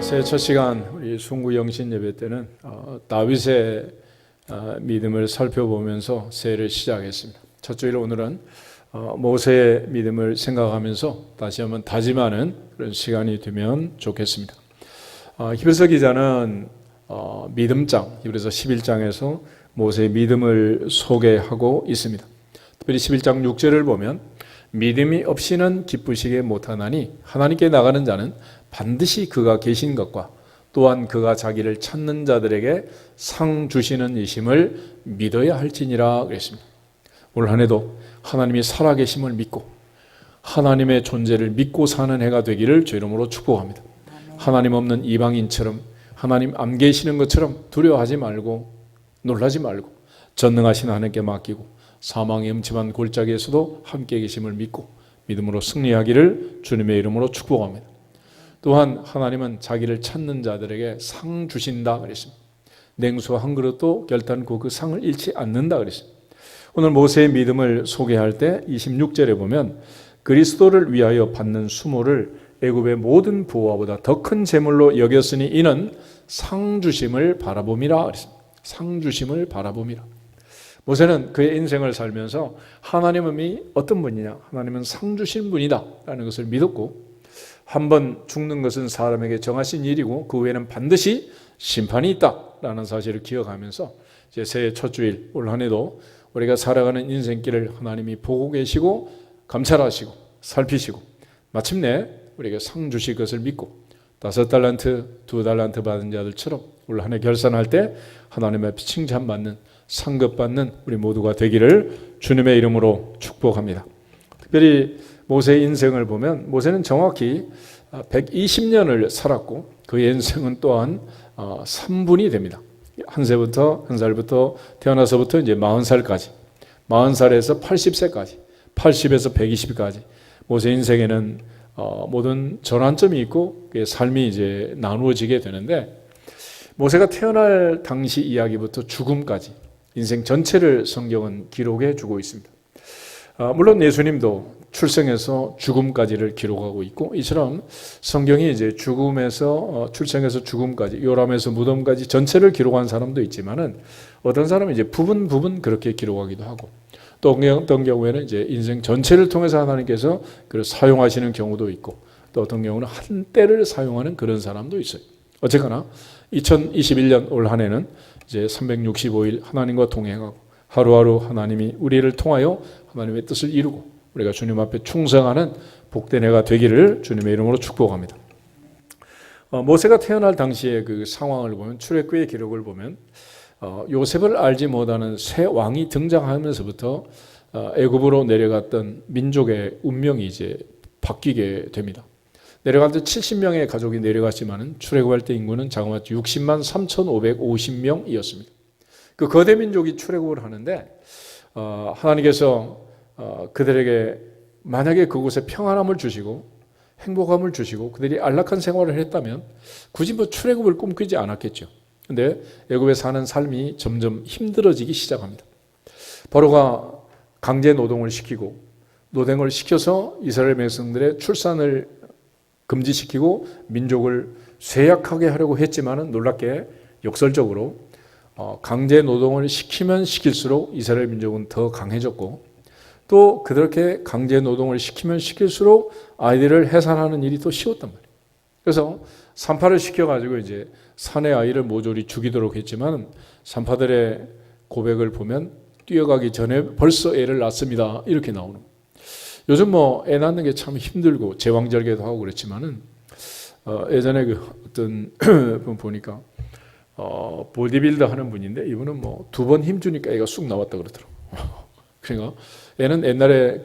새해 첫 시간 우리 순구 영신 예배 때는 다윗의 믿음을 살펴보면서 새해를 시작했습니다. 첫 주일 오늘은 모세의 믿음을 생각하면서 다시 한번 다짐하는 그런 시간이 되면 좋겠습니다. 히브리서 기자는 믿음장, 히브리서 11장에서 모세의 믿음을 소개하고 있습니다. 특별히 11장 6절을 보면 믿음이 없이는 기쁘시게 못하나니 하나님께 나가는 자는 반드시 그가 계신 것과 또한 그가 자기를 찾는 자들에게 상 주시는 이심을 믿어야 할지니라 그랬습니다. 올 한 해도 하나님이 살아계심을 믿고 하나님의 존재를 믿고 사는 해가 되기를 주 이름으로 축복합니다. 하나님 없는 이방인처럼 하나님 안 계시는 것처럼 두려워하지 말고 놀라지 말고 전능하신 하나님께 맡기고 사망의 음침한 골짜기에서도 함께 계심을 믿고 믿음으로 승리하기를 주님의 이름으로 축복합니다. 또한 하나님은 자기를 찾는 자들에게 상 주신다 그랬습니다. 냉수 한 그릇도 결단코 그 상을 잃지 않는다 그랬습니다. 오늘 모세의 믿음을 소개할 때 26절에 보면 그리스도를 위하여 받는 수모를 애굽의 모든 부와보다 더 큰 재물로 여겼으니 이는 상 주심을 바라봄이라 그랬습니다. 상 주심을 바라봄이라. 모세는 그의 인생을 살면서 하나님이 어떤 분이냐, 하나님은 상 주신 분이다 라는 것을 믿었고, 한번 죽는 것은 사람에게 정하신 일이고 그 후에는 반드시 심판이 있다라는 사실을 기억하면서 이제 새해 첫 주일 올 한 해도 우리가 살아가는 인생길을 하나님이 보고 계시고 감찰하시고 살피시고 마침내 우리에게 상 주실 것을 믿고 5달란트, 2달란트 받은 자들처럼 올 한 해 결산할 때 하나님 앞에 칭찬받는 상급받는 우리 모두가 되기를 주님의 이름으로 축복합니다. 특별히 모세의 인생을 보면 모세는 정확히 120년을 살았고 그의 인생은 또한 3분이 됩니다. 한 살부터 태어나서부터 이제 40살까지, 40살에서 80세까지, 80에서 120까지 모세 인생에는 모든 전환점이 있고 그의 삶이 이제 나누어지게 되는데 모세가 태어날 당시 이야기부터 죽음까지 인생 전체를 성경은 기록해 주고 있습니다. 물론 예수님도 출생에서 죽음까지를 기록하고 있고 이처럼 성경이 이제 죽음에서 출생에서 죽음까지 요람에서 무덤까지 전체를 기록한 사람도 있지만은 어떤 사람은 이제 부분 그렇게 기록하기도 하고 또 어떤 경우에는 이제 인생 전체를 통해서 하나님께서 그걸 사용하시는 경우도 있고 또 어떤 경우는 한때를 사용하는 그런 사람도 있어요. 어쨌거나 2021년 올 한 해는 이제 365일 하나님과 동행하고 하루하루 하나님이 우리를 통하여 하나님의 뜻을 이루고 우리가 주님 앞에 충성하는 복된 해가 되기를 주님의 이름으로 축복합니다. 모세가 태어날 당시의 그 상황을 보면 출애굽의 기록을 보면 요셉을 알지 못하는 새 왕이 등장하면서부터 애굽으로 내려갔던 민족의 운명이 이제 바뀌게 됩니다. 내려갈 때 70명의 가족이 내려갔지만 출애굽할 때 인구는 자그마치 60만 3,550명이었습니다. 그 거대 민족이 출애굽을 하는데 하나님께서 그들에게 만약에 그곳에 평안함을 주시고 행복함을 주시고 그들이 안락한 생활을 했다면 굳이 출애굽을 꿈꾸지 않았겠죠. 그런데 애굽에 사는 삶이 점점 힘들어지기 시작합니다. 바로가 강제 노동을 시키고 노동을 시켜서 이스라엘 백성들의 출산을 금지시키고 민족을 쇠약하게 하려고 했지만은 놀랍게 역설적으로 강제 노동을 시키면 시킬수록 이스라엘 민족은 더 강해졌고 또 그렇게 강제 노동을 시키면 시킬수록 아이들을 해산하는 일이 더 쉬웠단 말이에요. 그래서 산파를 시켜가지고 이제 산의 아이를 모조리 죽이도록 했지만 산파들의 고백을 보면 뛰어가기 전에 벌써 애를 낳습니다. 이렇게 나오는 거예요. 요즘 애 낳는 게 참 힘들고 제왕절개도 하고 그랬지만은 예전에 그 어떤 분 보니까 보디빌더 하는 분인데 이분은 2번 힘주니까 애가 쑥 나왔다 그러더라고. 그러니까 애는 옛날에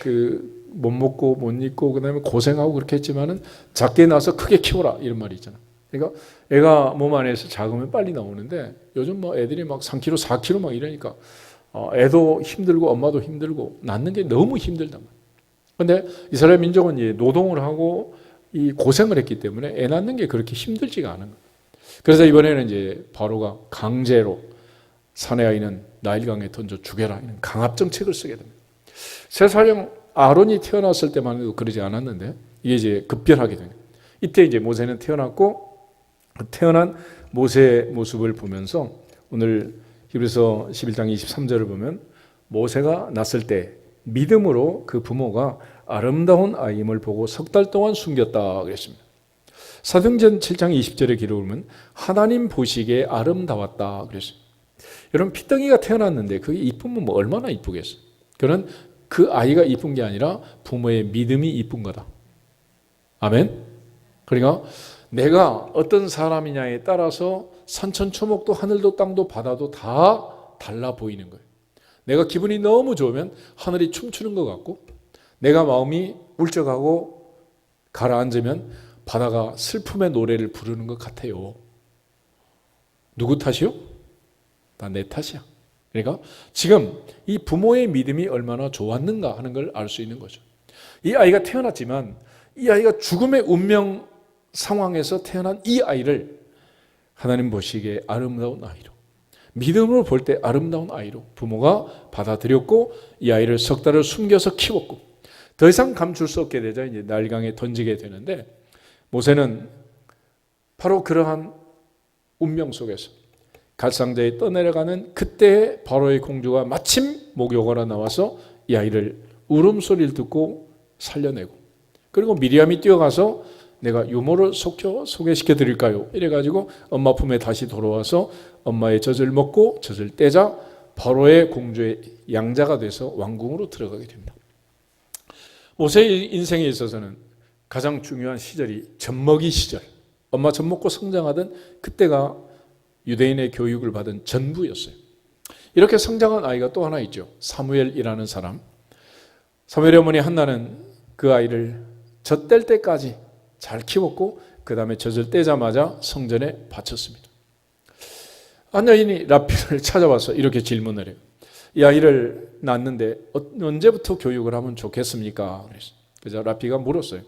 못 먹고 못 입고 그다음에 고생하고 그렇게 했지만은 작게 나서 크게 키워라 이런 말이 있잖아. 그러니까 애가 몸 안에서 작으면 빨리 나오는데 요즘 애들이 막 3kg, 4kg 막 이러니까 애도 힘들고 엄마도 힘들고 낳는 게 너무 힘들단 말이야. 그런데 이스라엘 민족은 이제 노동을 하고 이 고생을 했기 때문에 애 낳는 게 그렇게 힘들지가 않은 거예요. 그래서 이번에는 이제 바로가 강제로 사내 아이는 나일강에 던져 죽여라 이런 강압 정책을 쓰게 됩니다. 세살령 아론이 태어났을 때만 해도 그러지 않았는데 이게 이제 급변하게 됩니다. 이때 이제 모세는 태어났고 태어난 모세의 모습을 보면서 오늘 히브리서 11장 23절을 보면 모세가 났을 때 믿음으로 그 부모가 아름다운 아이임을 보고 석 달 동안 숨겼다 그랬습니다. 사도행전 7장 20절의 기록을 보면 하나님 보시기에 아름다웠다 그랬습니다. 여러분 피덩이가 태어났는데 그게 이쁘면 뭐 얼마나 이쁘겠어요. 그는 그 아이가 이쁜 게 아니라 부모의 믿음이 이쁜 거다. 아멘. 그러니까 내가 어떤 사람이냐에 따라서 산천초목도 하늘도 땅도 바다도 다 달라 보이는 거예요. 내가 기분이 너무 좋으면 하늘이 춤추는 것 같고 내가 마음이 울적하고 가라앉으면 바다가 슬픔의 노래를 부르는 것 같아요. 누구 탓이요? 다 내 탓이야. 그러니까 지금 이 부모의 믿음이 얼마나 좋았는가 하는 걸 알 수 있는 거죠. 이 아이가 태어났지만 이 아이가 죽음의 운명 상황에서 태어난 이 아이를 하나님 보시기에 아름다운 아이로, 믿음으로 볼 때 아름다운 아이로 부모가 받아들였고 이 아이를 석 달을 숨겨서 키웠고 더 이상 감출 수 없게 되자 이제 나일강에 던지게 되는데 모세는 바로 그러한 운명 속에서 갈상자에 떠내려가는 그때 바로의 공주가 마침 목욕하러 나와서 이 아이를 울음소리를 듣고 살려내고 그리고 미리암이 뛰어가서 내가 유모를 소개시켜 드릴까요? 이래가지고 엄마 품에 다시 돌아와서 엄마의 젖을 먹고 젖을 떼자 바로의 공주의 양자가 돼서 왕궁으로 들어가게 됩니다. 모세의 인생에 있어서는 가장 중요한 시절이 젖먹이 시절, 엄마 젖 먹고 성장하던 그때가 유대인의 교육을 받은 전부였어요. 이렇게 성장한 아이가 또 하나 있죠. 사무엘이라는 사람. 사무엘의 어머니 한나는 그 아이를 젖 뗄 때까지 잘 키웠고 그 다음에 젖을 떼자마자 성전에 바쳤습니다. 한 여인이 라피를 찾아와서 이렇게 질문을 해요. 이 아이를 낳았는데 언제부터 교육을 하면 좋겠습니까? 그래서 라피가 물었어요.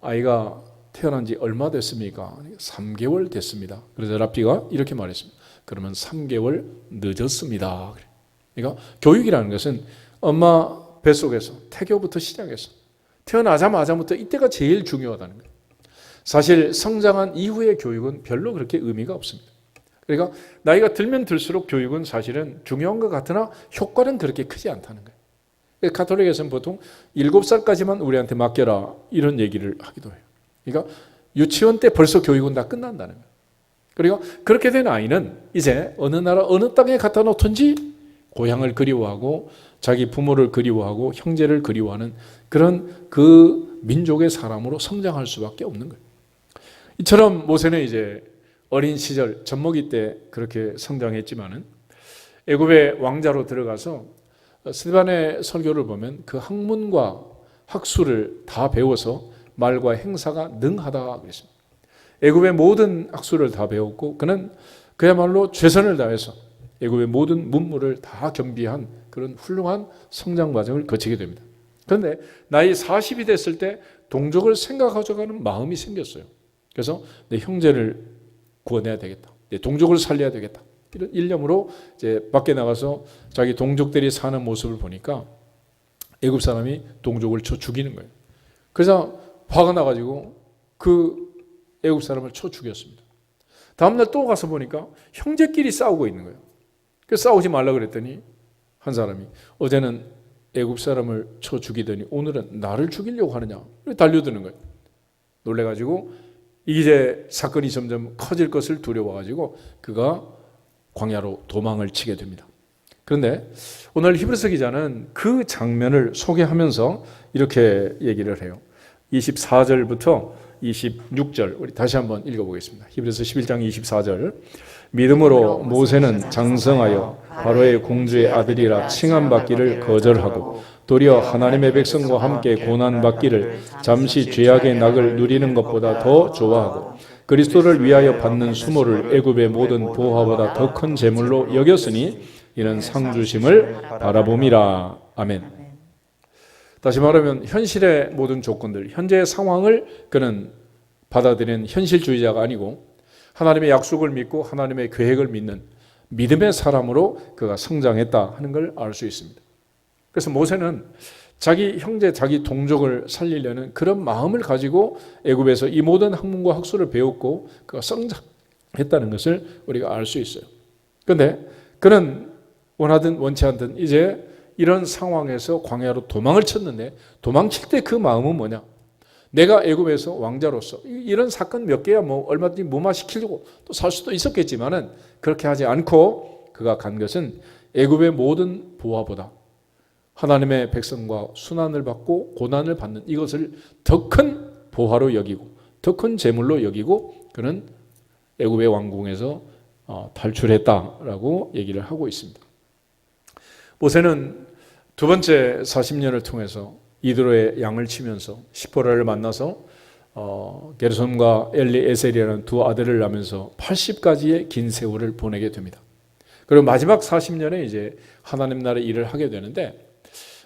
아이가 태어난 지 얼마 됐습니까? 3개월 됐습니다. 그래서 라피가 이렇게 말했습니다. 그러면 3개월 늦었습니다. 그러니까 교육이라는 것은 엄마 뱃속에서 태교부터 시작해서 태어나자마자부터 이때가 제일 중요하다는 거예요. 사실 성장한 이후의 교육은 별로 그렇게 의미가 없습니다. 그러니까 나이가 들면 들수록 교육은 사실은 중요한 것 같으나 효과는 그렇게 크지 않다는 거예요. 가톨릭에서는 보통 7살까지만 우리한테 맡겨라 이런 얘기를 하기도 해요. 그러니까 유치원 때 벌써 교육은 다 끝난다는 거예요. 그리고 그렇게 된 아이는 이제 어느 나라 어느 땅에 갖다 놓든지 고향을 그리워하고 자기 부모를 그리워하고 형제를 그리워하는 그런 그 민족의 사람으로 성장할 수밖에 없는 거예요. 이처럼 모세는 이제 어린 시절 젖먹이 때 그렇게 성장했지만은 애굽의 왕자로 들어가서 스데반의 설교를 보면 그 학문과 학술을 다 배워서 말과 행사가 능하다 그랬습니다. 애굽의 모든 학술을 다 배웠고 그는 그야말로 최선을 다해서 애굽의 모든 문물을 다 겸비한 그런 훌륭한 성장 과정을 거치게 됩니다. 그런데 나이 40이 됐을 때 동족을 생각하자는 마음이 생겼어요. 그래서 내 형제를 구원해야 되겠다. 내 동족을 살려야 되겠다. 이런 일념으로 이제 밖에 나가서 자기 동족들이 사는 모습을 보니까 애굽 사람이 동족을 쳐 죽이는 거예요. 그래서 화가 나가지고 그 애굽 사람을 쳐 죽였습니다. 다음날 또 가서 보니까 형제끼리 싸우고 있는 거예요. 그래서 싸우지 말라 그랬더니 한 사람이 어제는 애굽 사람을 쳐 죽이더니 오늘은 나를 죽이려고 하느냐 달려드는 거예요. 놀래가지고 이제 사건이 점점 커질 것을 두려워가지고 그가 광야로 도망을 치게 됩니다. 그런데 오늘 히브리서 기자는 그 장면을 소개하면서 이렇게 얘기를 해요. 24절부터 26절 우리 다시 한번 읽어보겠습니다. 히브리서 11장 24절 믿음으로 모세는 장성하여 바로의 공주의 아들이라 칭함받기를 거절하고 도리어 하나님의 백성과 함께 고난받기를 잠시 죄악의 낙을 누리는 것보다 더 좋아하고 그리스도를 위하여 받는 수모를 애굽의 모든 보화보다 더 큰 재물로 여겼으니 이는 상 주심을 바라봄이라. 아멘. 다시 말하면 현실의 모든 조건들, 현재의 상황을 그는 받아들이는 현실주의자가 아니고 하나님의 약속을 믿고 하나님의 계획을 믿는 믿음의 사람으로 그가 성장했다 하는 걸 알 수 있습니다. 그래서 모세는 자기 형제, 자기 동족을 살리려는 그런 마음을 가지고 애굽에서 이 모든 학문과 학술을 배웠고 그가 성장했다는 것을 우리가 알 수 있어요. 그런데 그는 원하든 원치 않든 이제 이런 상황에서 광야로 도망을 쳤는데, 도망칠 때 그 마음은 뭐냐? 내가 애굽에서 왕자로서 이런 사건 몇 개야 뭐 얼마든지 무마시키려고 또 살 수도 있었겠지만은 그렇게 하지 않고 그가 간 것은 애굽의 모든 보화보다 하나님의 백성과 순환을 받고 고난을 받는 이것을 더 큰 보화로 여기고 더 큰 재물로 여기고 그는 애굽의 왕궁에서 탈출했다라고 얘기를 하고 있습니다. 모세는 두 번째 40년을 통해서 이드로의 양을 치면서 시포라를 만나서 게르솜과 엘리에셀이라는 두 아들을 낳으면서 80가지의 긴 세월을 보내게 됩니다. 그리고 마지막 40년에 이제 하나님 나라의 일을 하게 되는데,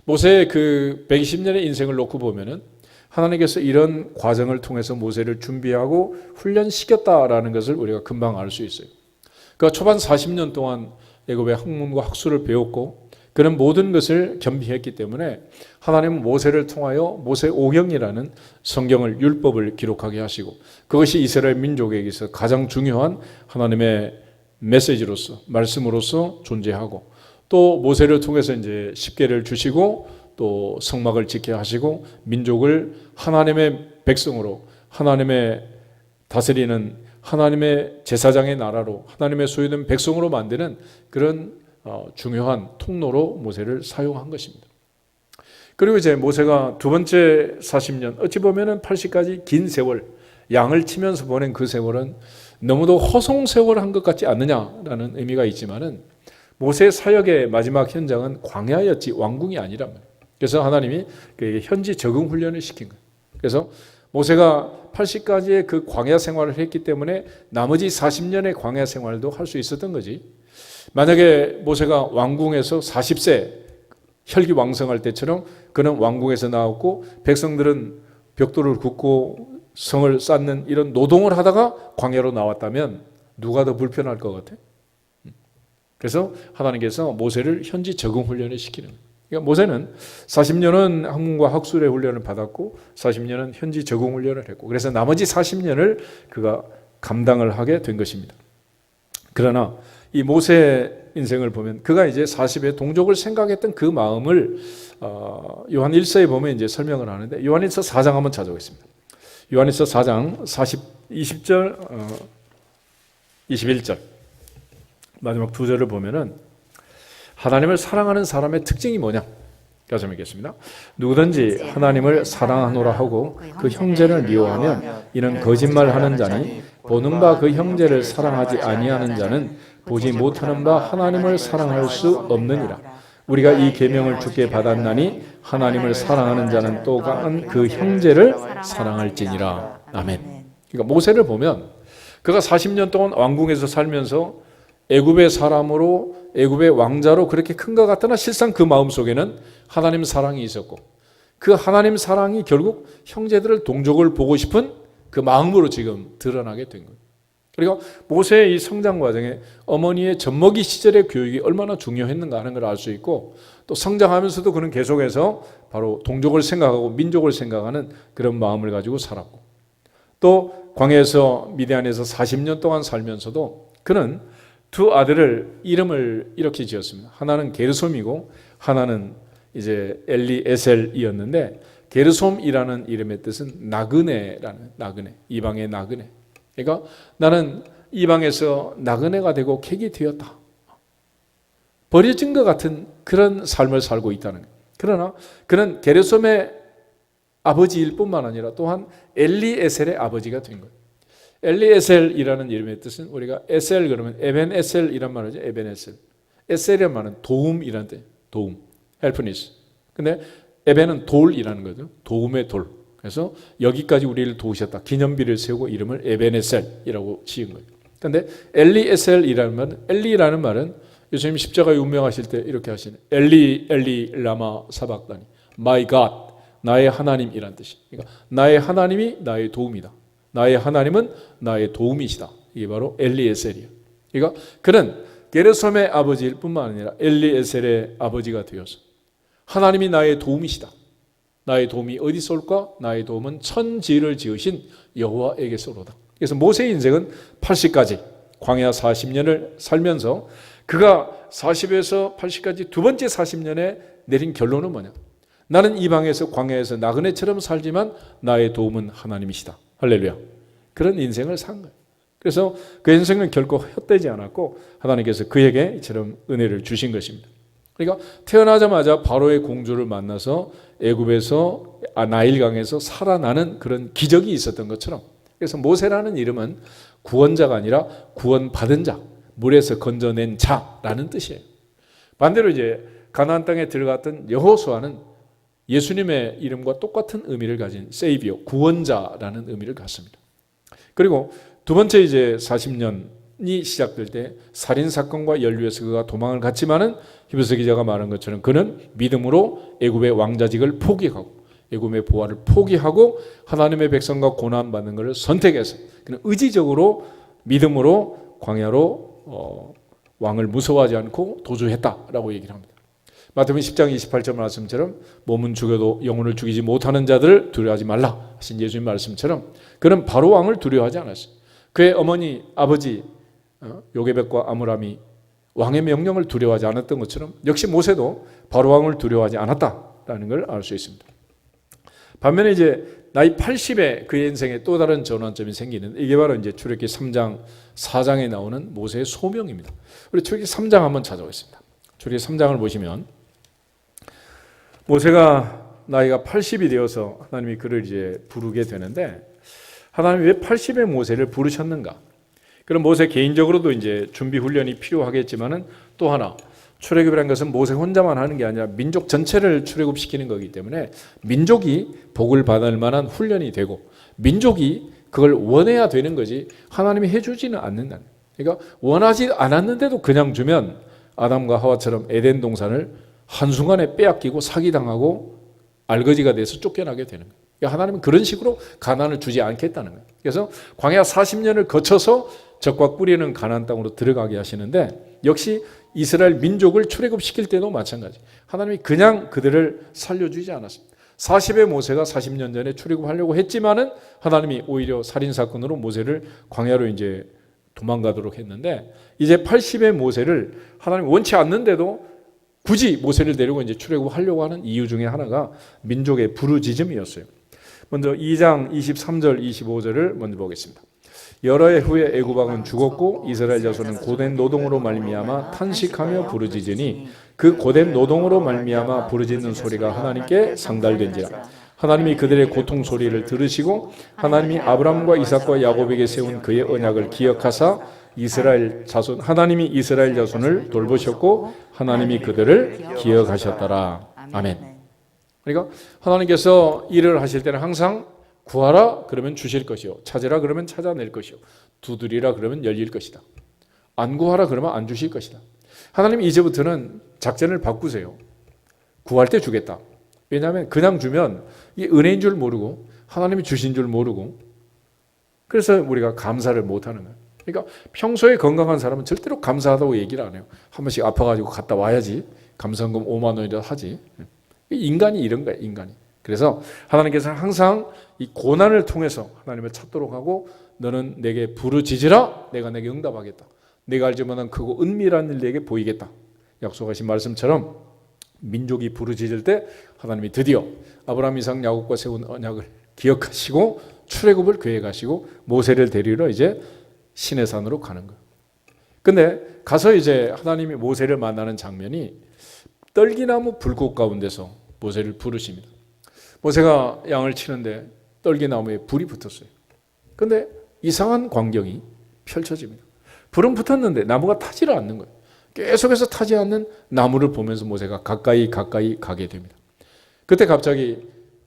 모세의 그 120년의 인생을 놓고 보면은 하나님께서 이런 과정을 통해서 모세를 준비하고 훈련시켰다라는 것을 우리가 금방 알 수 있어요. 그러니까 초반 40년 동안 애굽의 학문과 학술을 배웠고 그는 모든 것을 겸비했기 때문에 하나님은 모세를 통하여 모세오경이라는 성경을, 율법을 기록하게 하시고 그것이 이스라엘 민족에게서 가장 중요한 하나님의 메시지로서, 말씀으로서 존재하고, 또 모세를 통해서 이제 십계를 주시고 또 성막을 짓게 하시고 민족을 하나님의 백성으로, 하나님의 다스리는 하나님의 제사장의 나라로, 하나님의 소유된 백성으로 만드는 그런 중요한 통로로 모세를 사용한 것입니다. 그리고 이제 모세가 두 번째 40년, 어찌 보면은 80까지 긴 세월, 양을 치면서 보낸 그 세월은 너무도 허송 세월한 것 같지 않느냐라는 의미가 있지만은 모세 사역의 마지막 현장은 광야였지 왕궁이 아니란 말이에요. 그래서 하나님이 그에게 현지 적응 훈련을 시킨 거예요. 그래서 모세가 80까지의 그 광야 생활을 했기 때문에 나머지 40년의 광야 생활도 할 수 있었던 거지. 만약에 모세가 왕궁에서 40세 혈기왕성할 때처럼 그는 왕궁에서 나왔고 백성들은 벽돌을 굽고 성을 쌓는 이런 노동을 하다가 광야로 나왔다면 누가 더 불편할 것 같아? 그래서 하나님께서 모세를 현지 적응 훈련을 시키는 거예요. 그러니까 모세는 40년은 학문과 학술의 훈련을 받았고 40년은 현지 적응 훈련을 했고, 그래서 나머지 40년을 그가 감당을 하게 된 것입니다. 그러나 이 모세 인생을 보면 그가 이제 40의 동족을 생각했던 그 마음을 요한 1서에 보면 이제 설명을 하는데, 요한 1서 4장 한번 찾아보겠습니다. 요한 1서 4장 20절 21절 마지막 두 절을 보면은 하나님을 사랑하는 사람의 특징이 뭐냐? 가서 읽겠습니다. 누구든지 하나님을 사랑하노라 하고 그 형제를 미워하면 이는 거짓말하는 자니 보는 바 그 형제를 사랑하지 아니하는 자는 보지 못하는 바 하나님을 사랑할 수 없느니라. 우리가 이 계명을 주께 받았나니 하나님을 사랑하는 자는 또한 그 형제를 사랑할지니라. 아멘. 그러니까 모세를 보면 그가 40년 동안 왕궁에서 살면서 애굽의 사람으로, 애굽의 왕자로 그렇게 큰 것 같으나 실상 그 마음속에는 하나님 사랑이 있었고 그 하나님 사랑이 결국 형제들을, 동족을 보고 싶은 그 마음으로 지금 드러나게 된 거예요. 그리고 모세의 이 성장 과정에 어머니의 젖먹이 시절의 교육이 얼마나 중요했는가 하는 걸 알 수 있고, 또 성장하면서도 그는 계속해서 바로 동족을 생각하고 민족을 생각하는 그런 마음을 가지고 살았고, 또 광야에서 미디안에서 40년 동안 살면서도 그는 두 아들을 이름을 이렇게 지었습니다. 하나는 게르솜이고 하나는 이제 엘리에셀이었는데, 게르솜이라는 이름의 뜻은 나그네라는, 나그네, 이방의 나그네. 그러니까 나는 이방에서 나그네가 되고 객이 되었다. 버려진 것 같은 그런 삶을 살고 있다는 거예요. 그러나 그는 게르솜의 아버지일 뿐만 아니라 또한 엘리에셀의 아버지가 된 거예요. 엘리에셀이라는 이름의 뜻은 우리가 에셀 그러면 에벤에셀이란 말이죠. 에벤에셀. 에셀이란 말은 도움이라는 뜻. 도움. 헬프니스. 근데 에벤은 돌이라는 거죠. 도움의 돌. 그래서 여기까지 우리를 도우셨다. 기념비를 세우고 이름을 에벤에셀이라고 지은 거예요. 그런데 엘리에셀이라는 말은, 엘리라는 말은 예수님 십자가에 운명하실 때 이렇게 하시는 엘리 엘리 라마 사박다니, My God, 나의 하나님이란 뜻이. 그러니까 나의 하나님이 나의 도움이다. 나의 하나님은 나의 도움이시다. 이게 바로 엘리에셀이에요. 그러니까 그는 게르솜의 아버지일 뿐만 아니라 엘리에셀의 아버지가 되어서 하나님이 나의 도움이시다. 나의 도움이 어디서 올까? 나의 도움은 천지를 지으신 여호와에게서로다. 그래서 모세의 인생은 80까지 광야 40년을 살면서 그가 40에서 80까지 두 번째 40년에 내린 결론은 뭐냐? 나는 이방에서 광야에서 나그네처럼 살지만 나의 도움은 하나님이시다. 할렐루야. 그런 인생을 산 거예요. 그래서 그 인생은 결코 헛되지 않았고 하나님께서 그에게 이처럼 은혜를 주신 것입니다. 그러니까 태어나자마자 바로의 공주를 만나서 애굽에서 나일강에서 살아나는 그런 기적이 있었던 것처럼, 그래서 모세라는 이름은 구원자가 아니라 구원받은 자, 물에서 건져낸 자라는 뜻이에요. 반대로 이제 가나안 땅에 들어갔던 여호수아는 예수님의 이름과 똑같은 의미를 가진 세이비어, 구원자라는 의미를 갖습니다. 그리고 두 번째 이제 40년이 시작될 때 살인 사건과 연루해서 그가 도망을 갔지만은 히브리서 기자가 말한 것처럼 그는 믿음으로 애굽의 왕자직을 포기하고 애굽의 보화를 포기하고 하나님의 백성과 고난 받는 것을 선택해서 그는 의지적으로 믿음으로 광야로 왕을 무서워하지 않고 도주했다라고 얘기를 합니다. 마태복음 10장 28절 말씀처럼 몸은 죽여도 영혼을 죽이지 못하는 자들을 두려워하지 말라 하신 예수님 말씀처럼 그는 바로 왕을 두려워하지 않았어요. 그의 어머니 아버지 요게벳과 아므람이 왕의 명령을 두려워하지 않았던 것처럼 역시 모세도 바로 왕을 두려워하지 않았다라는 걸 알 수 있습니다. 반면에 이제 나이 80에 그의 인생에 또 다른 전환점이 생기는데 이게 바로 이제 출애굽기 3장 4장에 나오는 모세의 소명입니다. 우리 출애굽기 3장 한번 찾아보겠습니다. 출애굽기 3장을 보시면 모세가 나이가 80이 되어서 하나님이 그를 이제 부르게 되는데 하나님이 왜 80의 모세를 부르셨는가? 그럼 모세 개인적으로도 이제 준비 훈련이 필요하겠지만은 또 하나 출애굽이라는 것은 모세 혼자만 하는 게 아니라 민족 전체를 출애굽시키는 거기 때문에 민족이 복을 받을 만한 훈련이 되고 민족이 그걸 원해야 되는 거지 하나님이 해주지는 않는다는. 그러니까 원하지 않았는데도 그냥 주면 아담과 하와처럼 에덴 동산을 한순간에 빼앗기고 사기당하고 알거지가 돼서 쫓겨나게 되는 거예요. 그러니까 하나님은 그런 식으로 가나안을 주지 않겠다는 거예요. 그래서 광야 40년을 거쳐서 적과 꿀이는 가나안 땅으로 들어가게 하시는데 역시 이스라엘 민족을 출애굽시킬 때도 마찬가지. 하나님이 그냥 그들을 살려주지 않았습니다. 40의 모세가 40년 전에 출애굽하려고 했지만은 하나님이 오히려 살인 사건으로 모세를 광야로 이제 도망가도록 했는데 이제 80의 모세를 하나님 원치 않는데도 굳이 모세를 데리고 이제 출애굽하려고 하는 이유 중에 하나가 민족의 부르짖음이었어요. 먼저 2장 23절 25절을 먼저 보겠습니다. 여러 해 후에 애굽 왕은 죽었고 이스라엘 자손은 고된 노동으로 말미암아 탄식하며 부르짖으니 그 고된 노동으로 말미암아 부르짖는 소리가 하나님께 상달된지라. 하나님이 그들의 고통 소리를 들으시고 하나님이 아브라함과 이삭과 야곱에게 세운 그의 언약을 기억하사 하나님이 이스라엘 자손을 돌보셨고 하나님이 그들을 기억하셨더라. 아멘. 그러니까 하나님께서 일을 하실 때는 항상 구하라 그러면 주실 것이요, 찾으라 그러면 찾아낼 것이요, 두드리라 그러면 열릴 것이다. 안 구하라 그러면 안 주실 것이다. 하나님이 이제부터는 작전을 바꾸세요. 구할 때 주겠다. 왜냐하면 그냥 주면 이게 은혜인 줄 모르고 하나님이 주신 줄 모르고 그래서 우리가 감사를 못하는 거예요. 그러니까 평소에 건강한 사람은 절대로 감사하다고 얘기를 안 해요. 한 번씩 아파가지고 갔다 와야지 감사금 5만 원이라도 하지. 인간이 이런 거예요. 인간이. 그래서 하나님께서는 항상 이 고난을 통해서 하나님을 찾도록 하고 너는 내게 부르짖으라 내가 내게 응답하겠다. 내가 알지 못한 크고 은밀한 일 내게 보이겠다. 약속하신 말씀처럼 민족이 부르짖을 때 하나님이 드디어 아브라함, 이삭, 야곱과 세운 언약을 기억하시고 출애굽을 계획하시고 모세를 데리러 이제 시내산으로 가는 거예요. 근데 가서 이제 하나님이 모세를 만나는 장면이 떨기나무 불꽃 가운데서 모세를 부르십니다. 모세가 양을 치는데 떨기나무에 불이 붙었어요. 근데 이상한 광경이 펼쳐집니다. 불은 붙었는데 나무가 타지를 않는 거예요. 계속해서 타지 않는 나무를 보면서 모세가 가까이 가게 됩니다. 그때 갑자기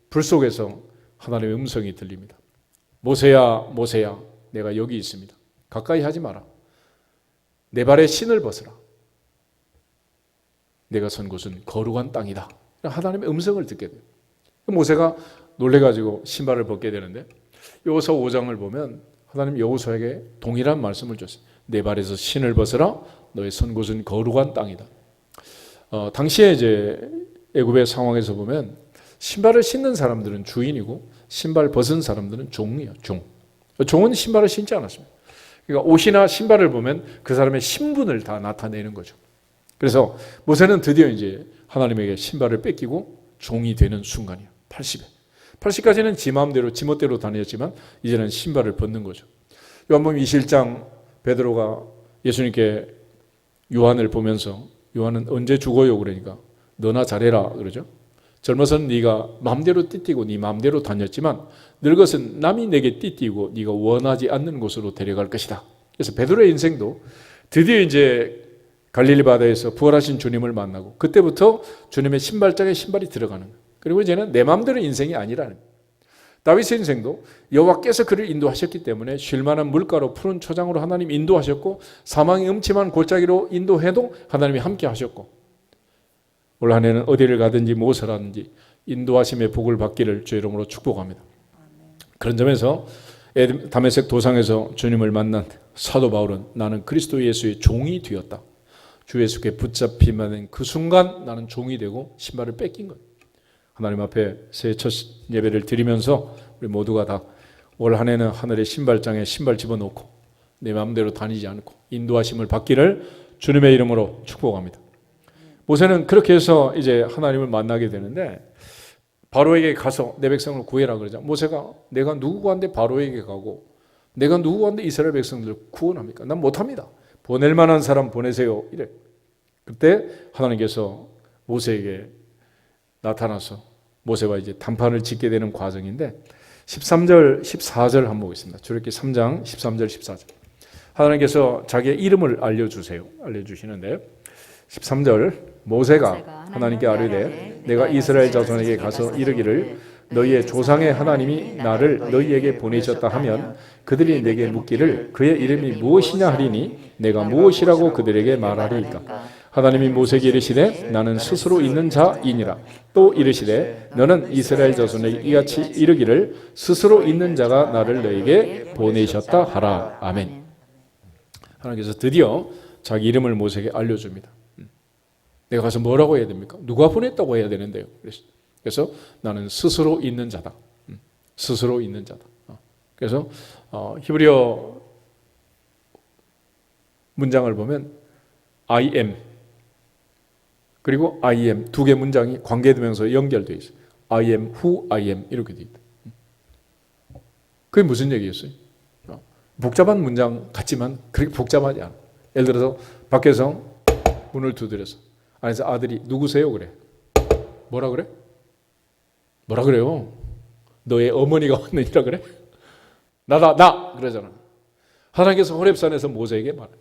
불 속에서 하나님의 음성이 들립니다. 모세야, 모세야, 내가 여기 있습니다. 가까이 하지 마라. 내 발에 신을 벗으라. 내가 선 곳은 거룩한 땅이다. 하나님의 음성을 듣게 돼요. 모세가 놀래가지고 신발을 벗게 되는데 여호수아 5장을 보면 하나님 여호수아에게 동일한 말씀을 줬어요. 내 발에서 신을 벗으라. 너의 선 곳은 거룩한 땅이다. 당시에 이제 애굽의 상황에서 보면 신발을 신는 사람들은 주인이고 신발 벗은 사람들은 종이에요. 종은 신발을 신지 않았습니다. 그러니까 옷이나 신발을 보면 그 사람의 신분을 다 나타내는 거죠. 그래서 모세는 드디어 이제 하나님에게 신발을 뺏기고 종이 되는 순간이에요. 80까지는 지 마음대로 지 멋대로 다녔지만 이제는 신발을 벗는 거죠. 요한복음 27장 베드로가 예수님께 요한을 보면서 요한은 언제 죽어요? 그러니까 너나 잘해라 그러죠. 젊어서는 네가 마음대로 띠띠고 네 마음대로 다녔지만 늙어서는 남이 내게 띠띠고 네가 원하지 않는 곳으로 데려갈 것이다. 그래서 베드로의 인생도 드디어 이제 갈릴리 바다에서 부활하신 주님을 만나고 그때부터 주님의 신발장에 신발이 들어가는 거예요. 그리고 이제는 내 마음대로 인생이 아니라는 거예요. 다윗의 인생도 여호와께서 그를 인도하셨기 때문에 쉴만한 물가로 푸른 초장으로 하나님 인도하셨고 사망의 음침한 골짜기로 인도해도 하나님이 함께 하셨고 올 한 해는 어디를 가든지 무엇을 하든지 인도하심의 복을 받기를 주의 이름으로 축복합니다. 그런 점에서 다메섹 도상에서 주님을 만난 사도 바울은 나는 그리스도 예수의 종이 되었다. 주 예수께 붙잡힘받은 그 순간 나는 종이 되고 신발을 뺏긴 거예요. 하나님 앞에 새해 첫 예배를 드리면서 우리 모두가 다 올 한 해는 하늘의 신발장에 신발 집어넣고 내 마음대로 다니지 않고 인도하심을 받기를 주님의 이름으로 축복합니다. 모세는 그렇게 해서 이제 하나님을 만나게 되는데 바로에게 가서 내 백성을 구해라 그러자 모세가 내가 누구한테 바로에게 가고 내가 누구한테 이스라엘 백성들을 구원합니까? 난 못합니다. 보낼 만한 사람 보내세요. 이래. 그때 하나님께서 모세에게 나타나서 모세와 이제 담판을 짓게 되는 과정인데 13절, 14절 한번 보겠습니다. 출애굽기 3장 13절, 14절. 하나님께서 자기의 이름을 알려주시는데 13절 모세가 하나님께 아뢰되 내가 이스라엘 자손에게 가서 이르기를 너희의 조상의 하나님이 나를 너희에게 보내셨다 하면 그들이 내게 묻기를 그의 이름이 무엇이냐 하리니 내가 무엇이라고 그들에게 말하리이까. 하나님이 모세에게 이르시되 나는 스스로 있는 자이니라. 또 이르시되 너는 이스라엘 자손에게 이같이 이르기를 스스로 있는 자가 나를 너희에게 보내셨다 하라. 아멘. 하나님께서 드디어 자기 이름을 모세에게 알려줍니다. 내가 가서 뭐라고 해야 됩니까? 누가 보냈다고 해야 되는데요. 그래서 나는 스스로 있는 자다. 스스로 있는 자다. 그래서 히브리어 문장을 보면 I am 그리고 I am 두 개 문장이 관계되면서 연결되어 있어요. I am who I am 이렇게 되어 있다. 그게 무슨 얘기였어요? 복잡한 문장 같지만 그렇게 복잡하지 않아. 예를 들어서 밖에서 문을 두드려서 안에서 아들이 누구세요? 그래. 뭐라 그래? 뭐라 그래요? 너의 어머니가 왔느니라 그래? 나다 나 그러잖아. 하나님께서 호렙산에서 모세에게 말해.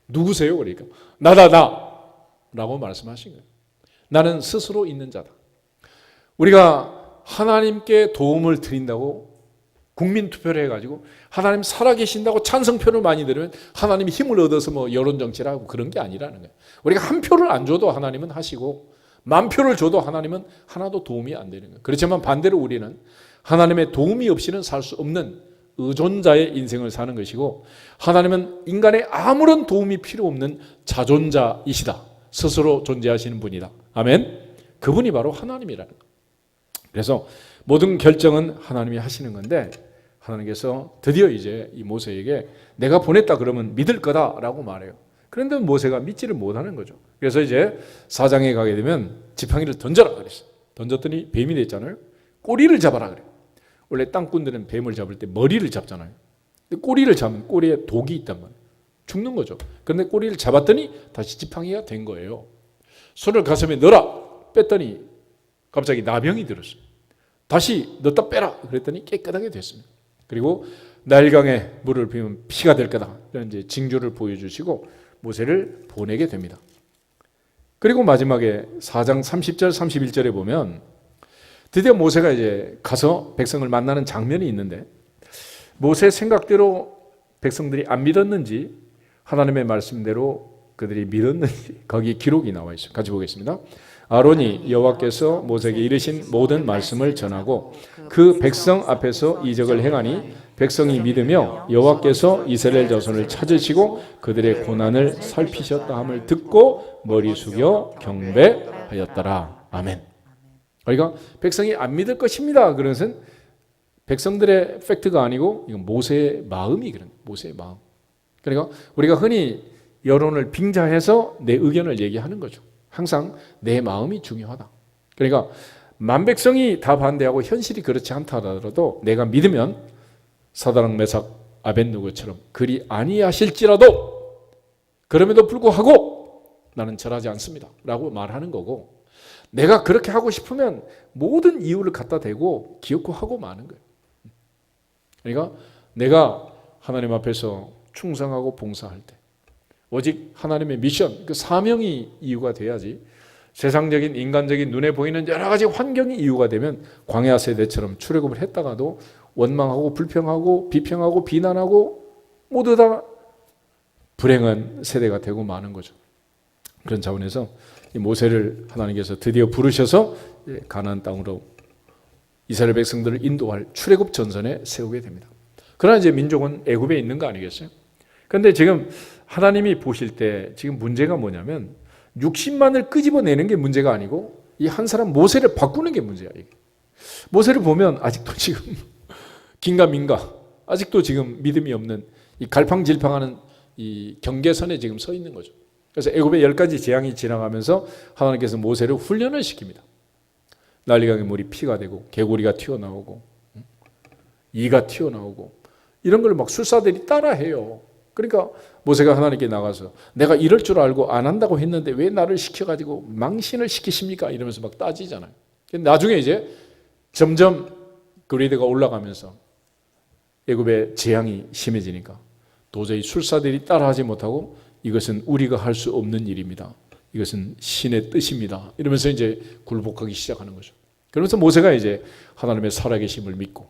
누구세요? 그러니까 나다 나라고 말씀하신 거예요. 나는 스스로 있는 자다. 우리가 하나님께 도움을 드린다고 국민투표를 해가지고 하나님 살아계신다고 찬성표를 많이 들으면 하나님이 힘을 얻어서 뭐 여론정치를 하고 그런 게 아니라는 거예요. 우리가 한 표를 안 줘도 하나님은 하시고 만 표를 줘도 하나님은 하나도 도움이 안 되는 거예요. 그렇지만 반대로 우리는 하나님의 도움이 없이는 살 수 없는 의존자의 인생을 사는 것이고 하나님은 인간의 아무런 도움이 필요 없는 자존자이시다. 스스로 존재하시는 분이다. 아멘. 그분이 바로 하나님이라는 거예요. 그래서 모든 결정은 하나님이 하시는 건데 하나님께서 드디어 이제 이 모세에게 내가 보냈다 그러면 믿을 거다라고 말해요. 그런데 모세가 믿지를 못하는 거죠. 그래서 이제 사장에 가게 되면 지팡이를 던져라 그랬어요. 던졌더니 뱀이 됐잖아요. 꼬리를 잡아라 그래요. 원래 땅꾼들은 뱀을 잡을 때 머리를 잡잖아요. 근데 꼬리를 잡으면 꼬리에 독이 있단 말이에요. 죽는 거죠. 그런데 꼬리를 잡았더니 다시 지팡이가 된 거예요. 손을 가슴에 넣어라 뺐더니 갑자기 나병이 들었어요. 다시 넣었다 빼라 그랬더니 깨끗하게 됐습니다. 그리고 나일강에 물을 비우면 피가 될 거다. 이런 이제 징조를 보여주시고 모세를 보내게 됩니다. 그리고 마지막에 4장 30절 31절에 보면 드디어 모세가 이제 가서 백성을 만나는 장면이 있는데 모세 생각대로 백성들이 안 믿었는지 하나님의 말씀대로 그들이 믿었는지 거기에 기록이 나와 있어요. 같이 보겠습니다. 아론이 여호와께서 모세에게 이르신 모든 말씀을 전하고 그 백성 앞에서 이적을 행하니 백성이 믿으며 여호와께서 이스라엘 자손을 찾으시고 그들의 고난을 살피셨다 함을 듣고 머리 숙여 경배하였더라. 아멘. 그러니까 백성이 안 믿을 것입니다. 그런 것은 백성들의 팩트가 아니고 이건 모세의 마음이 그런 거예요. 모세의 마음. 그러니까 우리가 흔히 여론을 빙자해서 내 의견을 얘기하는 거죠. 항상 내 마음이 중요하다. 그러니까 만 백성이 다 반대하고 현실이 그렇지 않다 하더라도 내가 믿으면 사드락 메삭 아벳느고처럼 그리 아니하실지라도 그럼에도 불구하고 나는 절하지 않습니다 라고 말하는 거고, 내가 그렇게 하고 싶으면 모든 이유를 갖다 대고 기어코 하고 마는 거예요. 그러니까 내가 하나님 앞에서 충성하고 봉사할 때 오직 하나님의 미션, 그 사명이 이유가 돼야지, 세상적인 인간적인 눈에 보이는 여러 가지 환경이 이유가 되면 광야 세대처럼 출애굽을 했다가도 원망하고 불평하고 비평하고 비난하고 모두 다 불행한 세대가 되고 마는 거죠. 그런 차원에서 이 모세를 하나님께서 드디어 부르셔서 가나안 땅으로 이스라엘 백성들을 인도할 출애굽 전선에 세우게 됩니다. 그러나 이제 민족은 애굽에 있는 거 아니겠어요? 그런데 지금 하나님이 보실 때 지금 문제가 뭐냐면 60만을 끄집어내는 게 문제가 아니고 이 한 사람 모세를 바꾸는 게 문제야. 이게. 모세를 보면 아직도 지금 긴가민가, 아직도 지금 믿음이 없는 이 갈팡질팡하는 이 경계선에 지금 서 있는 거죠. 그래서 애굽의 10가지 재앙이 지나가면서 하나님께서 모세를 훈련을 시킵니다. 난리강의 물이 피가 되고 개구리가 튀어나오고 이가 튀어나오고 이런 걸 막 술사들이 따라해요. 그러니까 모세가 하나님께 나가서 내가 이럴 줄 알고 안 한다고 했는데 왜 나를 시켜가지고 망신을 시키십니까? 이러면서 막 따지잖아요. 나중에 이제 점점 그레이드가 올라가면서 애굽의 재앙이 심해지니까 도저히 술사들이 따라하지 못하고 이것은 우리가 할 수 없는 일입니다. 이것은 신의 뜻입니다. 이러면서 이제 굴복하기 시작하는 거죠. 그러면서 모세가 이제 하나님의 살아계심을 믿고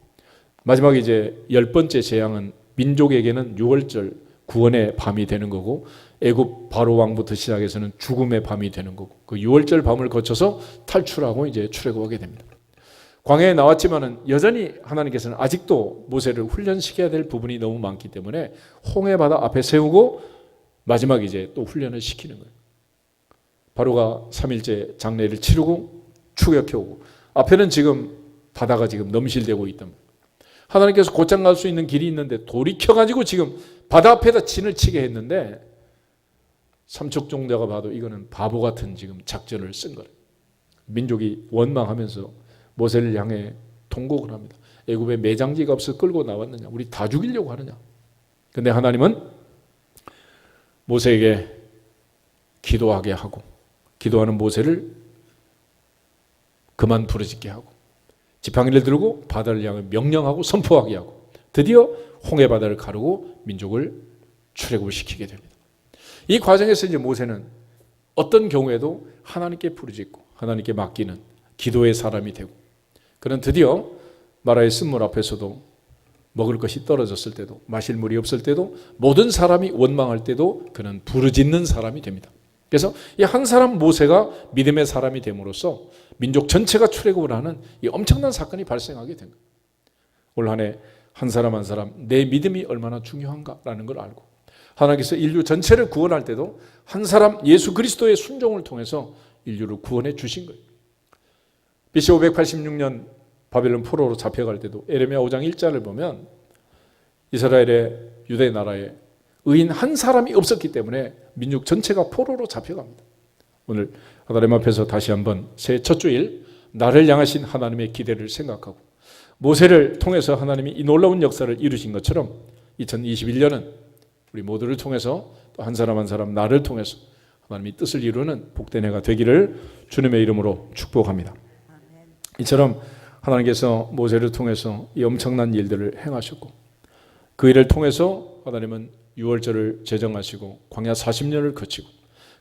마지막에 이제 10번째 재앙은 민족에게는 6월절 구원의 밤이 되는 거고 애굽 바로 왕부터 시작해서는 죽음의 밤이 되는 거고 그 6월절 밤을 거쳐서 탈출하고 이제 출애굽하게 됩니다. 광야에 나왔지만은 여전히 하나님께서는 아직도 모세를 훈련시켜야 될 부분이 너무 많기 때문에 홍해 바다 앞에 세우고 마지막에 이제 또 훈련을 시키는 거예요. 바로가 3일째 장례를 치르고 추격해 오고 앞에는 지금 바다가 지금 넘실대고 있단 말이에요. 하나님께서 곧장 갈 수 있는 길이 있는데 돌이켜가지고 지금 바다 앞에다 진을 치게 했는데 삼척종자가 봐도 이거는 바보 같은 지금 작전을 쓴 거예요. 민족이 원망하면서 모세를 향해 통곡을 합니다. 애굽에 매장지가 없어 끌고 나왔느냐? 우리 다 죽이려고 하느냐? 근데 하나님은 모세에게 기도하게 하고 기도하는 모세를 그만 부르짖게 하고 지팡이를 들고 바다를 향해 명령하고 선포하게 하고 드디어 홍해 바다를 가르고 민족을 출애굽을 시키게 됩니다. 이 과정에서 이제 모세는 어떤 경우에도 하나님께 부르짖고 하나님께 맡기는 기도의 사람이 되고 그는 드디어 마라의 쓴물 앞에서도 먹을 것이 떨어졌을 때도 마실 물이 없을 때도 모든 사람이 원망할 때도 그는 부르짖는 사람이 됩니다. 그래서 이 한 사람 모세가 믿음의 사람이 됨으로써 민족 전체가 출애굽을 하는 이 엄청난 사건이 발생하게 된 거예요. 올 한 해 한 사람 한 사람 내 믿음이 얼마나 중요한가라는 걸 알고 하나님께서 인류 전체를 구원할 때도 한 사람 예수 그리스도의 순종을 통해서 인류를 구원해 주신 거예요. BC 586년 바벨론 포로로 잡혀갈 때도 에레미야 5장 1절을 보면 이스라엘의 유대 나라에 의인 한 사람이 없었기 때문에 민족 전체가 포로로 잡혀갑니다. 오늘 하나님 앞에서 다시 한번 새해 첫 주일 나를 향하신 하나님의 기대를 생각하고 모세를 통해서 하나님이 이 놀라운 역사를 이루신 것처럼 2021년은 우리 모두를 통해서 또 한 사람 한 사람 나를 통해서 하나님이 뜻을 이루는 복된 해가 되기를 주님의 이름으로 축복합니다. 이처럼 하나님께서 모세를 통해서 이 엄청난 일들을 행하셨고 그 일을 통해서 하나님은 6월절을 제정하시고 광야 40년을 거치고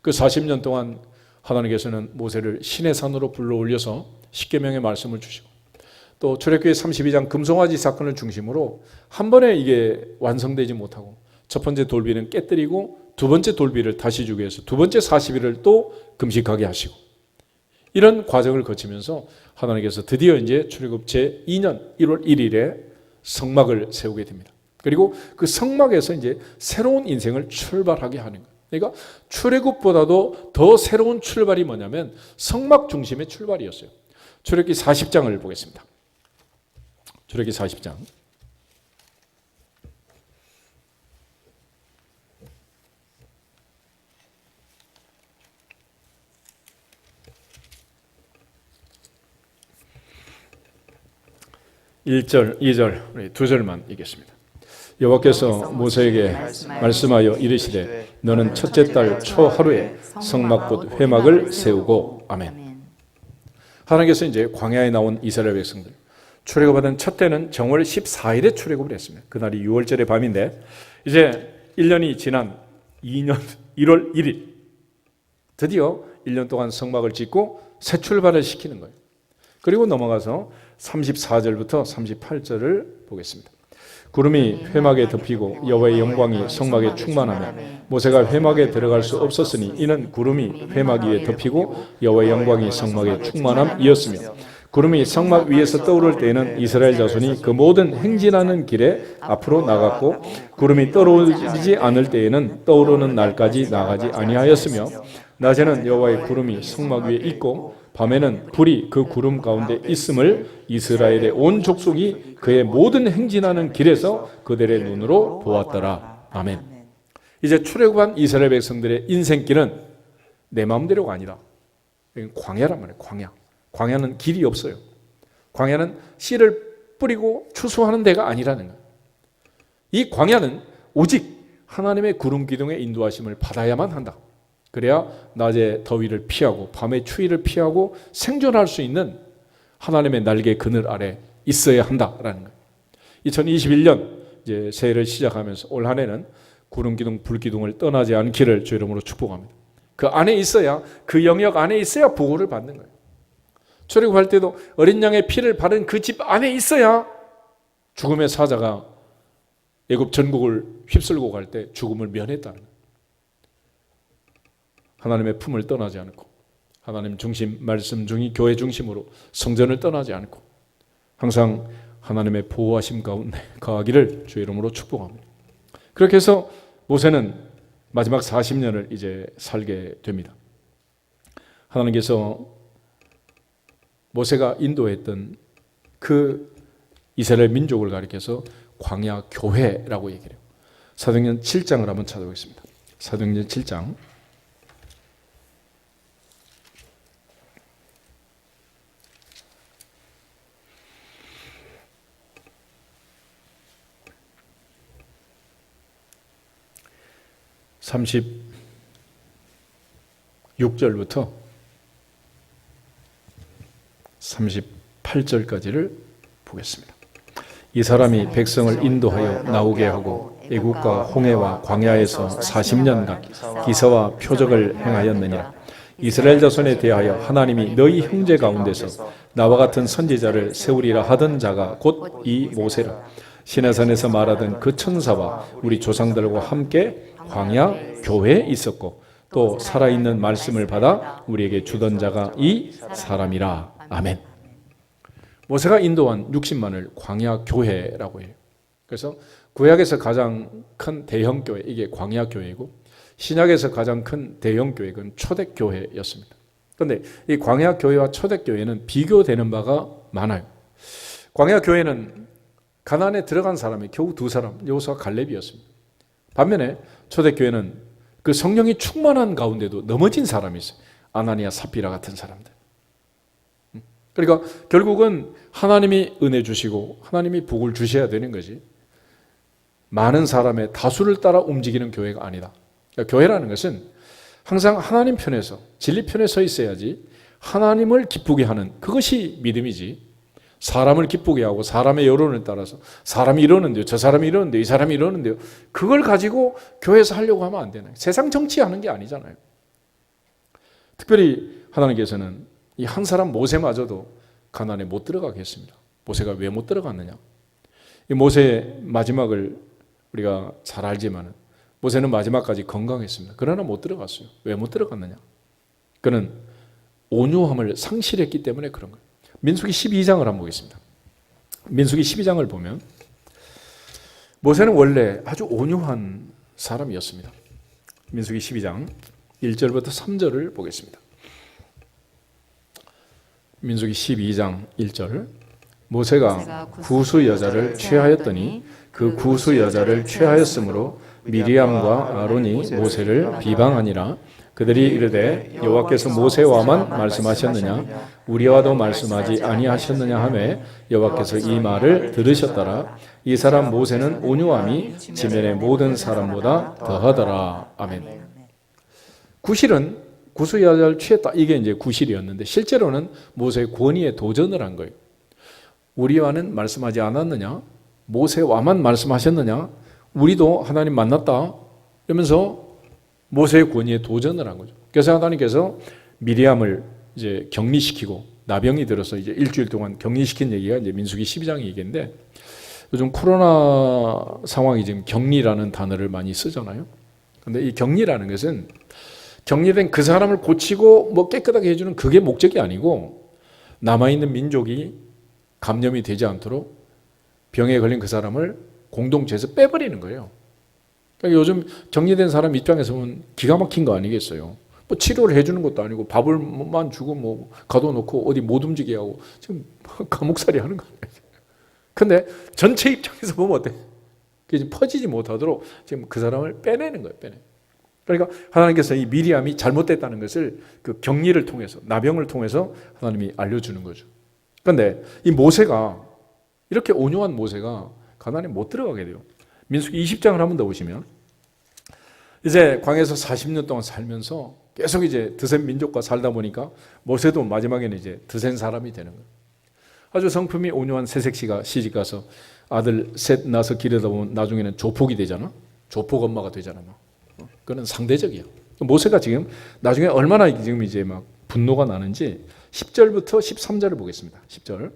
그 40년 동안 하나님께서는 모세를 신의 산으로 불러올려서 십계명의 말씀을 주시고 또 출애굽기 32장 금송아지 사건을 중심으로 한 번에 이게 완성되지 못하고 첫 번째 돌비는 깨뜨리고 두 번째 돌비를 다시 주기 위해서 두 번째 40일을 또 금식하게 하시고 이런 과정을 거치면서 하나님께서 드디어 이제 출애굽 제2년 1월 1일에 성막을 세우게 됩니다. 그리고 그 성막에서 이제 새로운 인생을 출발하게 하는 거예요. 그러니까 출애굽보다도 더 새로운 출발이 뭐냐면 성막 중심의 출발이었어요. 출애굽기 40장을 보겠습니다. 출애굽기 40장. (1절) (2절) 우리 2절만 읽겠습니다. 여호와께서 모세에게 말씀하여 이르시되 너는 첫째 달 초하루에 성막곧 회막을 세우고. 아멘. 하나님께서 이제 광야에 나온 이스라엘 백성들 출애굽받은 첫 때는 정월 14일에 출애굽을 했습니다. 그날이 6월절의 밤인데 이제 1년이 지난 2년 1월 1일 드디어 1년 동안 성막을 짓고 새 출발을 시키는 거예요. 그리고 넘어가서 34절부터 38절을 보겠습니다. 구름이 회막에 덮이고 여호와의 영광이 성막에 충만하며 모세가 회막에 들어갈 수 없었으니 이는 구름이 회막 위에 덮이고 여호와의 영광이 성막에 충만함이었으며 구름이 성막 위에서 떠오를 때에는 이스라엘 자손이 그 모든 행진하는 길에 앞으로 나갔고 구름이 떨어지지 않을 때에는 떠오르는 날까지 나가지 아니하였으며 낮에는 여호와의 구름이 성막 위에 있고 밤에는 불이 그 구름 가운데 있음을 이스라엘의 온 족속이 그의 모든 행진하는 길에서 그들의 눈으로 보았더라. 아멘. 이제 출애굽한 이스라엘 백성들의 인생길은 내 마음대로가 아니라 광야란 말이에요. 광야. 광야는 길이 없어요. 광야는 씨를 뿌리고 추수하는 데가 아니라는 거예요. 이 광야는 오직 하나님의 구름 기둥의 인도하심을 받아야만 한다. 그래야 낮에 더위를 피하고 밤에 추위를 피하고 생존할 수 있는 하나님의 날개 그늘 아래 있어야 한다라는 거예요. 2021년 이제 새해를 시작하면서 올 한 해는 구름 기둥, 불 기둥을 떠나지 않기를 주 이름으로 축복합니다. 그 안에 있어야, 그 영역 안에 있어야 보호를 받는 거예요. 출애굽할 때도 어린 양의 피를 바른 그 집 안에 있어야 죽음의 사자가 애굽 전국을 휩쓸고 갈 때 죽음을 면했다는 거예요. 하나님의 품을 떠나지 않고 하나님 중심, 말씀 중이 교회 중심으로 성전을 떠나지 않고 항상 하나님의 보호하심 가운데 거하기를 주의 이름으로 축복합니다. 그렇게 해서 모세는 마지막 40년을 이제 살게 됩니다. 하나님께서 모세가 인도했던 그 이스라엘 민족을 가리켜서 광야 교회라고 얘기해요. 사도행전 7장을 한번 찾아보겠습니다. 사도행전 7장 36절부터 38절까지를 보겠습니다. 이 사람이 백성을 인도하여 나오게 하고 애국과 홍해와 광야에서 40년간 기사와 표적을 행하였느니라. 이스라엘 자손에 대하여 하나님이 너희 형제 가운데서 나와 같은 선지자를 세우리라 하던 자가 곧 이 모세라. 시내산에서 말하던 그 천사와 우리 조상들과 함께 광야 교회에 있었고 또 살아있는 말씀을 받아 우리에게 주던 자가 이 사람이라. 아멘. 모세가 인도한 60만을 광야 교회라고 해요. 그래서 구약에서 가장 큰 대형 교회, 이게 광야 교회이고 신약에서 가장 큰 대형 교회는 초대교회였습니다. 그런데 이 광야 교회와 초대교회는 비교되는 바가 많아요. 광야 교회는 가나안에 들어간 사람이 겨우 2사람, 여호수아와 갈렙이었습니다. 반면에 초대교회는 그 성령이 충만한 가운데도 넘어진 사람이 있어요. 아나니아, 삽비라 같은 사람들. 그러니까 결국은 하나님이 은혜 주시고 하나님이 복을 주셔야 되는 거지, 많은 사람의 다수를 따라 움직이는 교회가 아니다. 그러니까 교회라는 것은 항상 하나님 편에서, 진리 편에 서 있어야지 하나님을 기쁘게 하는, 그것이 믿음이지, 사람을 기쁘게 하고 사람의 여론을 따라서 사람이 이러는데요, 저 사람이 이러는데요, 이 사람이 이러는데요, 그걸 가지고 교회에서 하려고 하면 안 되나요? 세상 정치하는 게 아니잖아요. 특별히 하나님께서는 이 한 사람 모세마저도 가나안에 못 들어가게 했습니다. 모세가 왜 못 들어갔느냐? 이 모세의 마지막을 우리가 잘 알지만 모세는 마지막까지 건강했습니다. 그러나 못 들어갔어요. 왜 못 들어갔느냐? 그는 온유함을 상실했기 때문에 그런 거예요. 민수기 12장을 한번 보겠습니다. 민수기 12장을 보면 모세는 원래 아주 온유한 사람이었습니다. 민수기 12장 1절부터 3절을 보겠습니다. 민수기 12장 1절 모세가 구스 여자를 취하였더니 그 구스 여자를 취하였으므로 미리암과 아론이 모세를 비방하니라. 그들이 이르되 여호와께서 모세와만 말씀하셨느냐 우리와도 말씀하지 아니하셨느냐 하매 여호와께서 이 말을 들으셨더라. 이 사람 모세는 온유함이 지면의 모든 사람보다 더하더라. 아멘. 구실은 구스 여자를 취했다, 이게 이제 구실이었는데 실제로는 모세의 권위에 도전을 한 거예요. 우리와는 말씀하지 않았느냐, 모세와만 말씀하셨느냐, 우리도 하나님 만났다 이러면서 모세의 권위에 도전을 한 거죠. 그래서 하나님께서 미리암을 이제 격리시키고 나병이 들어서 이제 일주일 동안 격리시킨 얘기가 이제 민수기 12장 얘기인데, 요즘 코로나 상황이 지금 격리라는 단어를 많이 쓰잖아요. 근데 이 격리라는 것은 격리된 그 사람을 고치고 뭐 깨끗하게 해주는 그게 목적이 아니고, 남아있는 민족이 감염이 되지 않도록 병에 걸린 그 사람을 공동체에서 빼버리는 거예요. 그러니까 요즘 격리된 사람 입장에서 보면 기가 막힌 거 아니겠어요. 뭐 치료를 해주는 것도 아니고 밥을만 주고 뭐 가둬놓고 어디 못 움직이게 하고 지금 감옥살이 하는 거 아니에요. 근데 전체 입장에서 보면 어때? 그게 퍼지지 못하도록 지금 그 사람을 빼내는 거예요. 그러니까 하나님께서 이 미리암이 잘못됐다는 것을 그 격리를 통해서, 나병을 통해서 하나님이 알려주는 거죠. 그런데 이 모세가, 이렇게 온유한 모세가 가나안에 못 들어가게 돼요. 민수기 20장을 한 번 더 보시면, 이제 광야에서 40년 동안 살면서 계속 이제 드센 민족과 살다 보니까 모세도 마지막에는 이제 드센 사람이 되는 거예요. 아주 성품이 온유한 새색시가 시집가서 아들 셋 낳아서 기르다 보면 나중에는 조폭이 되잖아. 조폭 엄마가 되잖아. 그거는 상대적이야. 모세가 지금 나중에 얼마나 지금 이제 막 분노가 나는지 10절부터 13절을 보겠습니다. 10절.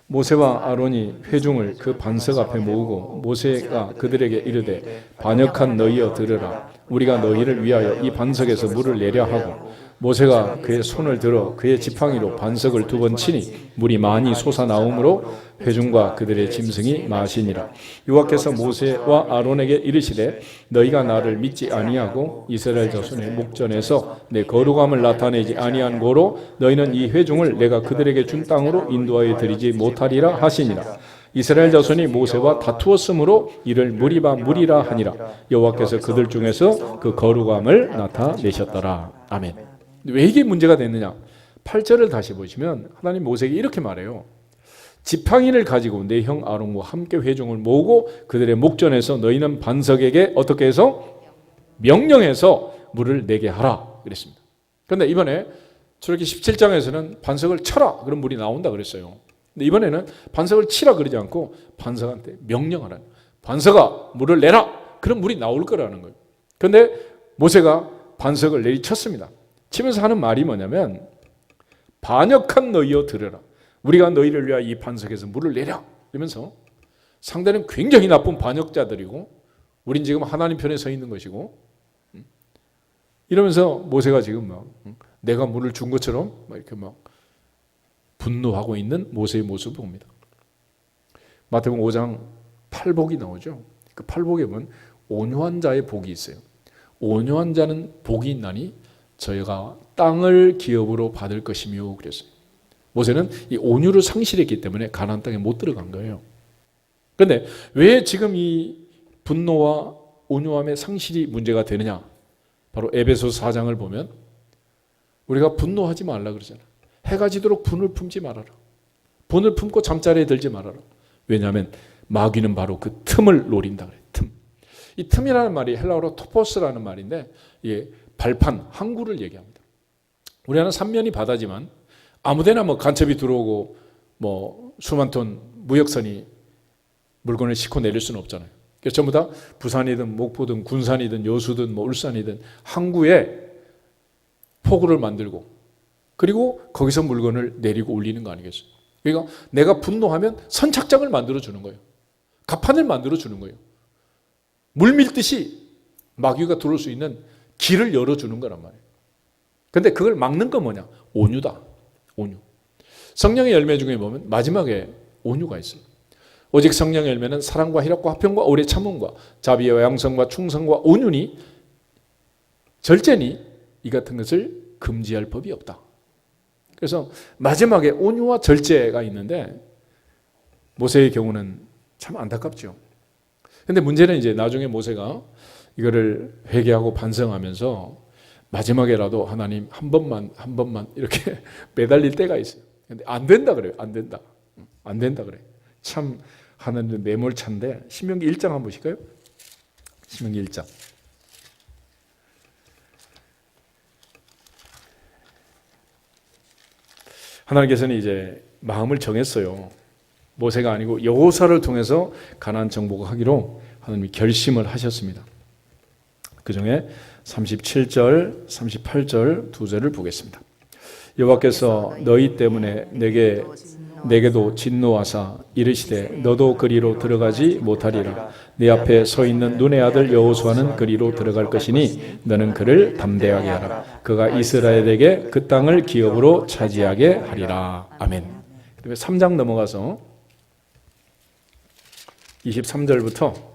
모세와 아론이 회중을 그 반석 앞에 모으고 모세가 그들에게 이르되 반역한 너희여 들으라. 우리가 너희를 위하여 이 반석에서 물을 내려 하고, 모세가 그의 손을 들어 그의 지팡이로 반석을 2번 치니 물이 많이 솟아나오므로 회중과 그들의 짐승이 마시니라. 여호와께서 모세와 아론에게 이르시되 너희가 나를 믿지 아니하고 이스라엘 자손의 목전에서 내 거룩함을 나타내지 아니한 고로 너희는 이 회중을 내가 그들에게 준 땅으로 인도하여 드리지 못하리라 하시니라. 이스라엘 자손이 모세와 다투었으므로 이를 무리라 하니라. 여호와께서 그들 중에서 그 거룩함을 나타내셨더라. 아멘. 왜 이게 문제가 됐느냐? 8절을 다시 보시면 하나님 모세에게 이렇게 말해요. 지팡이를 가지고 내 형 아론과 함께 회중을 모으고 그들의 목전에서 너희는 반석에게 어떻게 해서 명령해서 물을 내게 하라 그랬습니다. 그런데 이번에 출애굽기 17장에서는 반석을 쳐라 그럼 물이 나온다 그랬어요. 근데 이번에는 반석을 치라 그러지 않고 반석한테 명령하라. 반석아 물을 내라. 그럼 물이 나올 거라는 거예요. 그런데 모세가 반석을 내리쳤습니다. 치면서 하는 말이 뭐냐면 반역한 너희여 들으라. 우리가 너희를 위하여 이 반석에서 물을 내려. 이러면서 상대는 굉장히 나쁜 반역자들이고 우린 지금 하나님 편에 서 있는 것이고, 이러면서 모세가 지금 막 내가 물을 준 것처럼 막 이렇게 막 분노하고 있는 모세의 모습을 봅니다. 마태복음 5장 8복이 나오죠. 그 8복에 보면 온유한 자의 복이 있어요. 온유한 자는 복이 있나니 저희가 땅을 기업으로 받을 것이며 그랬어요. 모세는 이 온유를 상실했기 때문에 가나안 땅에 못 들어간 거예요. 그런데 왜 지금 이 분노와 온유함의 상실이 문제가 되느냐? 바로 에베소서 4장을 보면 우리가 분노하지 말라 그러잖아요. 해가 지도록 분을 품지 말아라. 분을 품고 잠자리에 들지 말아라. 왜냐하면 마귀는 바로 그 틈을 노린다 그래요. 틈. 이 틈이라는 말이 헬라어로 토포스라는 말인데, 이게 발판, 항구를 얘기합니다. 우리는 삼면이 바다지만 아무데나 뭐 간첩이 들어오고 뭐 수만 톤 무역선이 물건을 싣고 내릴 수는 없잖아요. 그래서 전부 다 부산이든 목포든 군산이든 여수든 뭐 울산이든 항구에 포구를 만들고 그리고 거기서 물건을 내리고 올리는 거 아니겠어요? 그러니까 내가 분노하면 선착장을 만들어 주는 거예요. 갑판을 만들어 주는 거예요. 물 밀듯이 마귀가 들어올 수 있는 길을 열어주는 거란 말이에요. 근데 그걸 막는 건 뭐냐? 온유다. 온유. 성령의 열매 중에 보면 마지막에 온유가 있어요. 오직 성령의 열매는 사랑과 희락과 화평과 오래 참음과 자비와 양성과 충성과 온유니 절제니 이 같은 것을 금지할 법이 없다. 그래서 마지막에 온유와 절제가 있는데 모세의 경우는 참 안타깝죠. 근데 문제는 이제 나중에 모세가 이거를 회개하고 반성하면서 마지막에라도 하나님 한 번만 이렇게 매달릴 때가 있어요. 근데 안 된다 그래요. 안 된다 그래요. 참 하나님의 매몰차인데 신명기 1장 한번 보실까요? 신명기 1장. 하나님께서는 이제 마음을 정했어요. 모세가 아니고 여호수아를 통해서 가나안 정복하기로 하나님이 결심을 하셨습니다. 그 중에 37절, 38절 두 절을 보겠습니다. 여호와께서 너희 때문에 내게도 진노하사 이르시되 너도 그리로 들어가지 못하리라. 네 앞에 서 있는 눈의 아들 여호수아는 그리로 들어갈 것이니 너는 그를 담대하게 하라. 그가 이스라엘에게 그 땅을 기업으로 차지하게 하리라. 아멘. 그다음에 3장 넘어가서 23절부터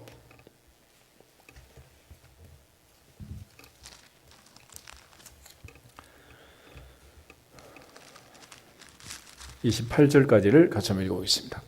28절까지를 같이 한번 읽어보겠습니다.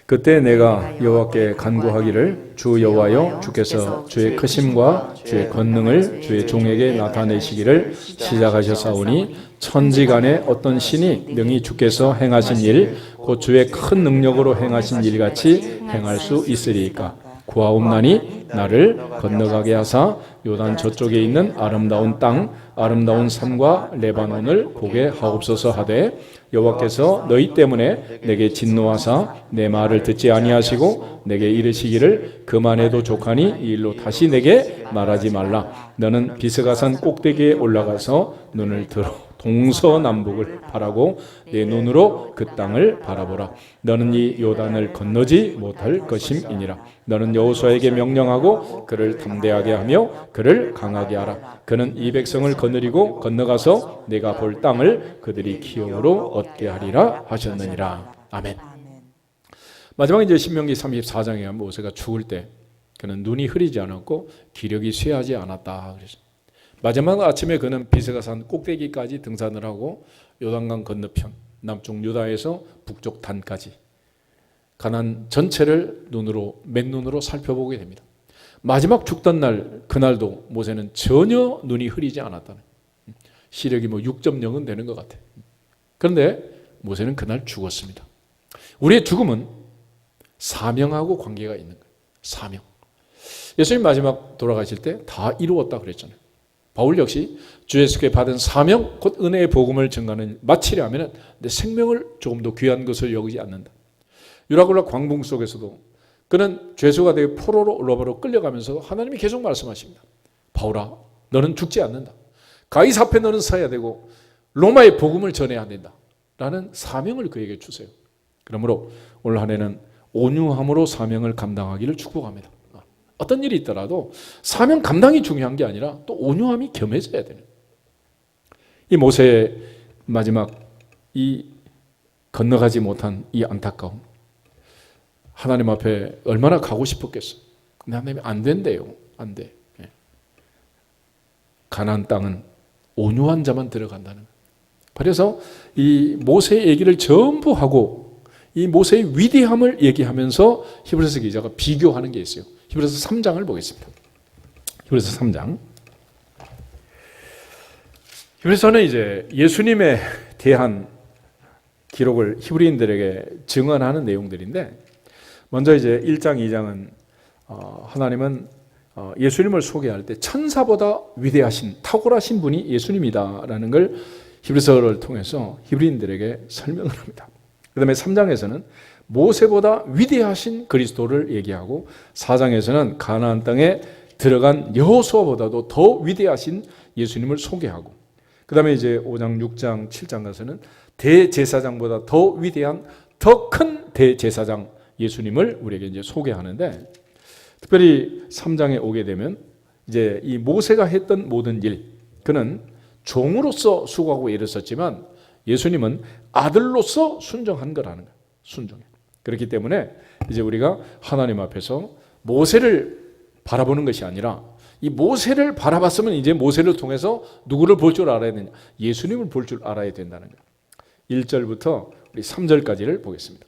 그때 내가 여호와께 간구하기를 주 여호와여 주께서 주의 크심과 주의 권능을 주의 종에게 나타내시기를 시작하셨사오니 천지간에 어떤 신이 능히 주께서 행하신 일 곧 주의 큰 능력으로 행하신 일같이 행할 수 있으리이까. 구하옵나니 나를 건너가게 하사 요단 저쪽에 있는 아름다운 땅 아름다운 산과 레바논을 보게 하옵소서 하되 여호와께서 너희 때문에 내게 진노하사 내 말을 듣지 아니하시고 내게 이르시기를 그만해도 족하니 이 일로 다시 내게 말하지 말라. 너는 비스가산 꼭대기에 올라가서 눈을 들어 동서남북을 바라고 내 눈으로 그 땅을 바라보라. 너는 이 요단을 건너지 못할 것임이니라. 너는 여호수아에게 명령하고 그를 담대하게 하며 그를 강하게 하라. 그는 이 백성을 거느리고 건너가서 내가 볼 땅을 그들이 기업으로 얻게 하리라 하셨느니라. 아멘. 마지막에 이제 신명기 34장에 모세가 죽을 때 그는 눈이 흐리지 않았고 기력이 쇠하지 않았다 그랬어요. 마지막 아침에 그는 비스가산 꼭대기까지 등산을 하고 요단강 건너편 남쪽 유다에서 북쪽 단까지 가나안 전체를 맨눈으로 살펴보게 됩니다. 마지막 죽던 날 그날도 모세는 전혀 눈이 흐리지 않았다는, 시력이 6.0은 되는 것 같아요. 그런데 모세는 그날 죽었습니다. 우리의 죽음은 사명하고 관계가 있는 거예요. 사명. 예수님 마지막 돌아가실 때 다 이루었다 그랬잖아요. 바울 역시 주 예수께 받은 사명 곧 은혜의 복음을 증거하는 마치려 하면 내 생명을 조금 더 귀한 것을 여기지 않는다. 유라굴라 광풍 속에서도 그는 죄수가 되어 포로로 로마로 끌려가면서 하나님이 계속 말씀하십니다. 바울아 너는 죽지 않는다. 가이사 앞에 너는 서야 되고 로마의 복음을 전해야 된다 라는 사명을 그에게 주세요. 그러므로 올 한 해는 온유함으로 사명을 감당하기를 축복합니다. 어떤 일이 있더라도 사명 감당이 중요한 게 아니라 또 온유함이 겸해져야 되는, 이 모세의 마지막 이 건너가지 못한 이 안타까움, 하나님 앞에 얼마나 가고 싶었겠어. 근데 하나님이 안 된대요. 안 돼. 가나안 땅은 온유한 자만 들어간다는 거예요. 그래서 이 모세의 얘기를 전부 하고 이 모세의 위대함을 얘기하면서 히브리서 기자가 비교하는 게 있어요. 히브리서 3장을 보겠습니다. 히브리서 3장. 히브리서는 이제 예수님에 대한 기록을 히브리인들에게 증언하는 내용들인데, 먼저 이제 1장, 2장은 하나님은 예수님을 소개할 때 천사보다 위대하신 탁월하신 분이 예수님이다라는 걸 히브리서를 통해서 히브리인들에게 설명을 합니다. 그 다음에 3장에서는 모세보다 위대하신 그리스도를 얘기하고 4장에서는 가나안 땅에 들어간 여호수아보다도 더 위대하신 예수님을 소개하고, 그 다음에 이제 5장, 6장, 7장 가서는 대제사장보다 더 위대한 더 큰 대제사장 예수님을 우리에게 이제 소개하는데, 특별히 3장에 오게 되면 이제 이 모세가 했던 모든 일, 그는 종으로서 수고하고 애를 썼지만 예수님은 아들로서 순종한 거라는 거예요. 순종해. 그렇기 때문에 이제 우리가 하나님 앞에서 모세를 바라보는 것이 아니라 이 모세를 바라봤으면 이제 모세를 통해서 누구를 볼 줄 알아야 되냐? 예수님을 볼 줄 알아야 된다는 거예요. 1절부터 우리 3절까지를 보겠습니다.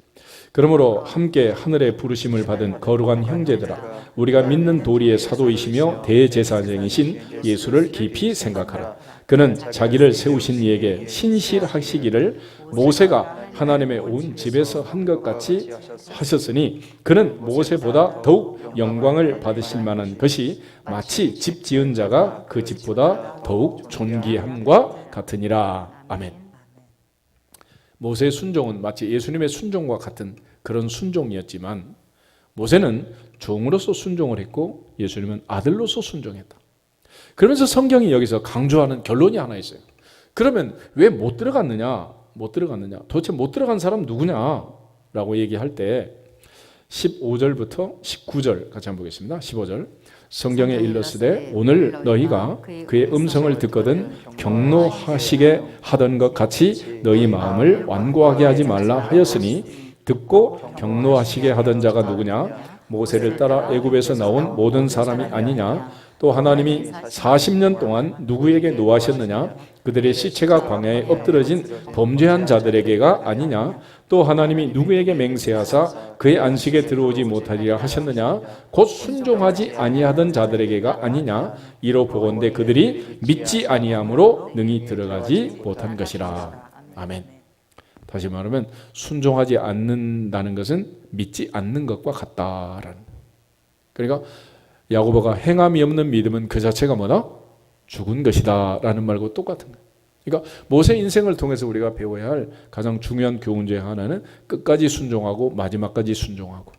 그러므로 함께 하늘의 부르심을 받은 거룩한 형제들아, 우리가 믿는 도리의 사도이시며 대제사장이신 예수를 깊이 생각하라. 그는 자기를 세우신 이에게 신실하시기를 모세가 하나님의 온 집에서 한 것 같이 하셨으니, 그는 모세보다 더욱 영광을 받으실 만한 것이 마치 집 지은 자가 그 집보다 더욱 존귀함과 같으니라. 아멘. 모세의 순종은 마치 예수님의 순종과 같은 그런 순종이었지만, 모세는 종으로서 순종을 했고 예수님은 아들로서 순종했다. 그러면서 성경이 여기서 강조하는 결론이 하나 있어요. 그러면 왜 못 들어갔느냐? 도대체 못 들어간 사람 누구냐? 라고 얘기할 때 15절부터 19절 같이 한번 보겠습니다. 15절. 성경에 일렀으되 오늘 너희가 그의 음성을 듣거든 경노하시게 하던 것 같이 너희 마음을 완고하게 하지 말라 하였으니, 듣고 경노하시게 하던 자가 누구냐? 모세를 따라 애굽에서 나온 모든 사람이 아니냐? 또 하나님이 40년 동안 누구에게 노하셨느냐? 그들의 시체가 광야에 엎드러진 범죄한 자들에게가 아니냐? 또 하나님이 누구에게 맹세하사 그의 안식에 들어오지 못하리라 하셨느냐? 곧 순종하지 아니하던 자들에게가 아니냐? 이로 보건대 그들이 믿지 아니함으로 능히 들어가지 못한 것이라. 아멘. 다시 말하면 순종하지 않는다는 것은 믿지 않는 것과 같다라는. 그러니까 야고보가 행함이 없는 믿음은 그 자체가 뭐다? 죽은 것이다 라는 말과 똑같은 거예요. 그러니까 모세 인생을 통해서 우리가 배워야 할 가장 중요한 교훈 중에 하나는 끝까지 순종하고 마지막까지 순종하고,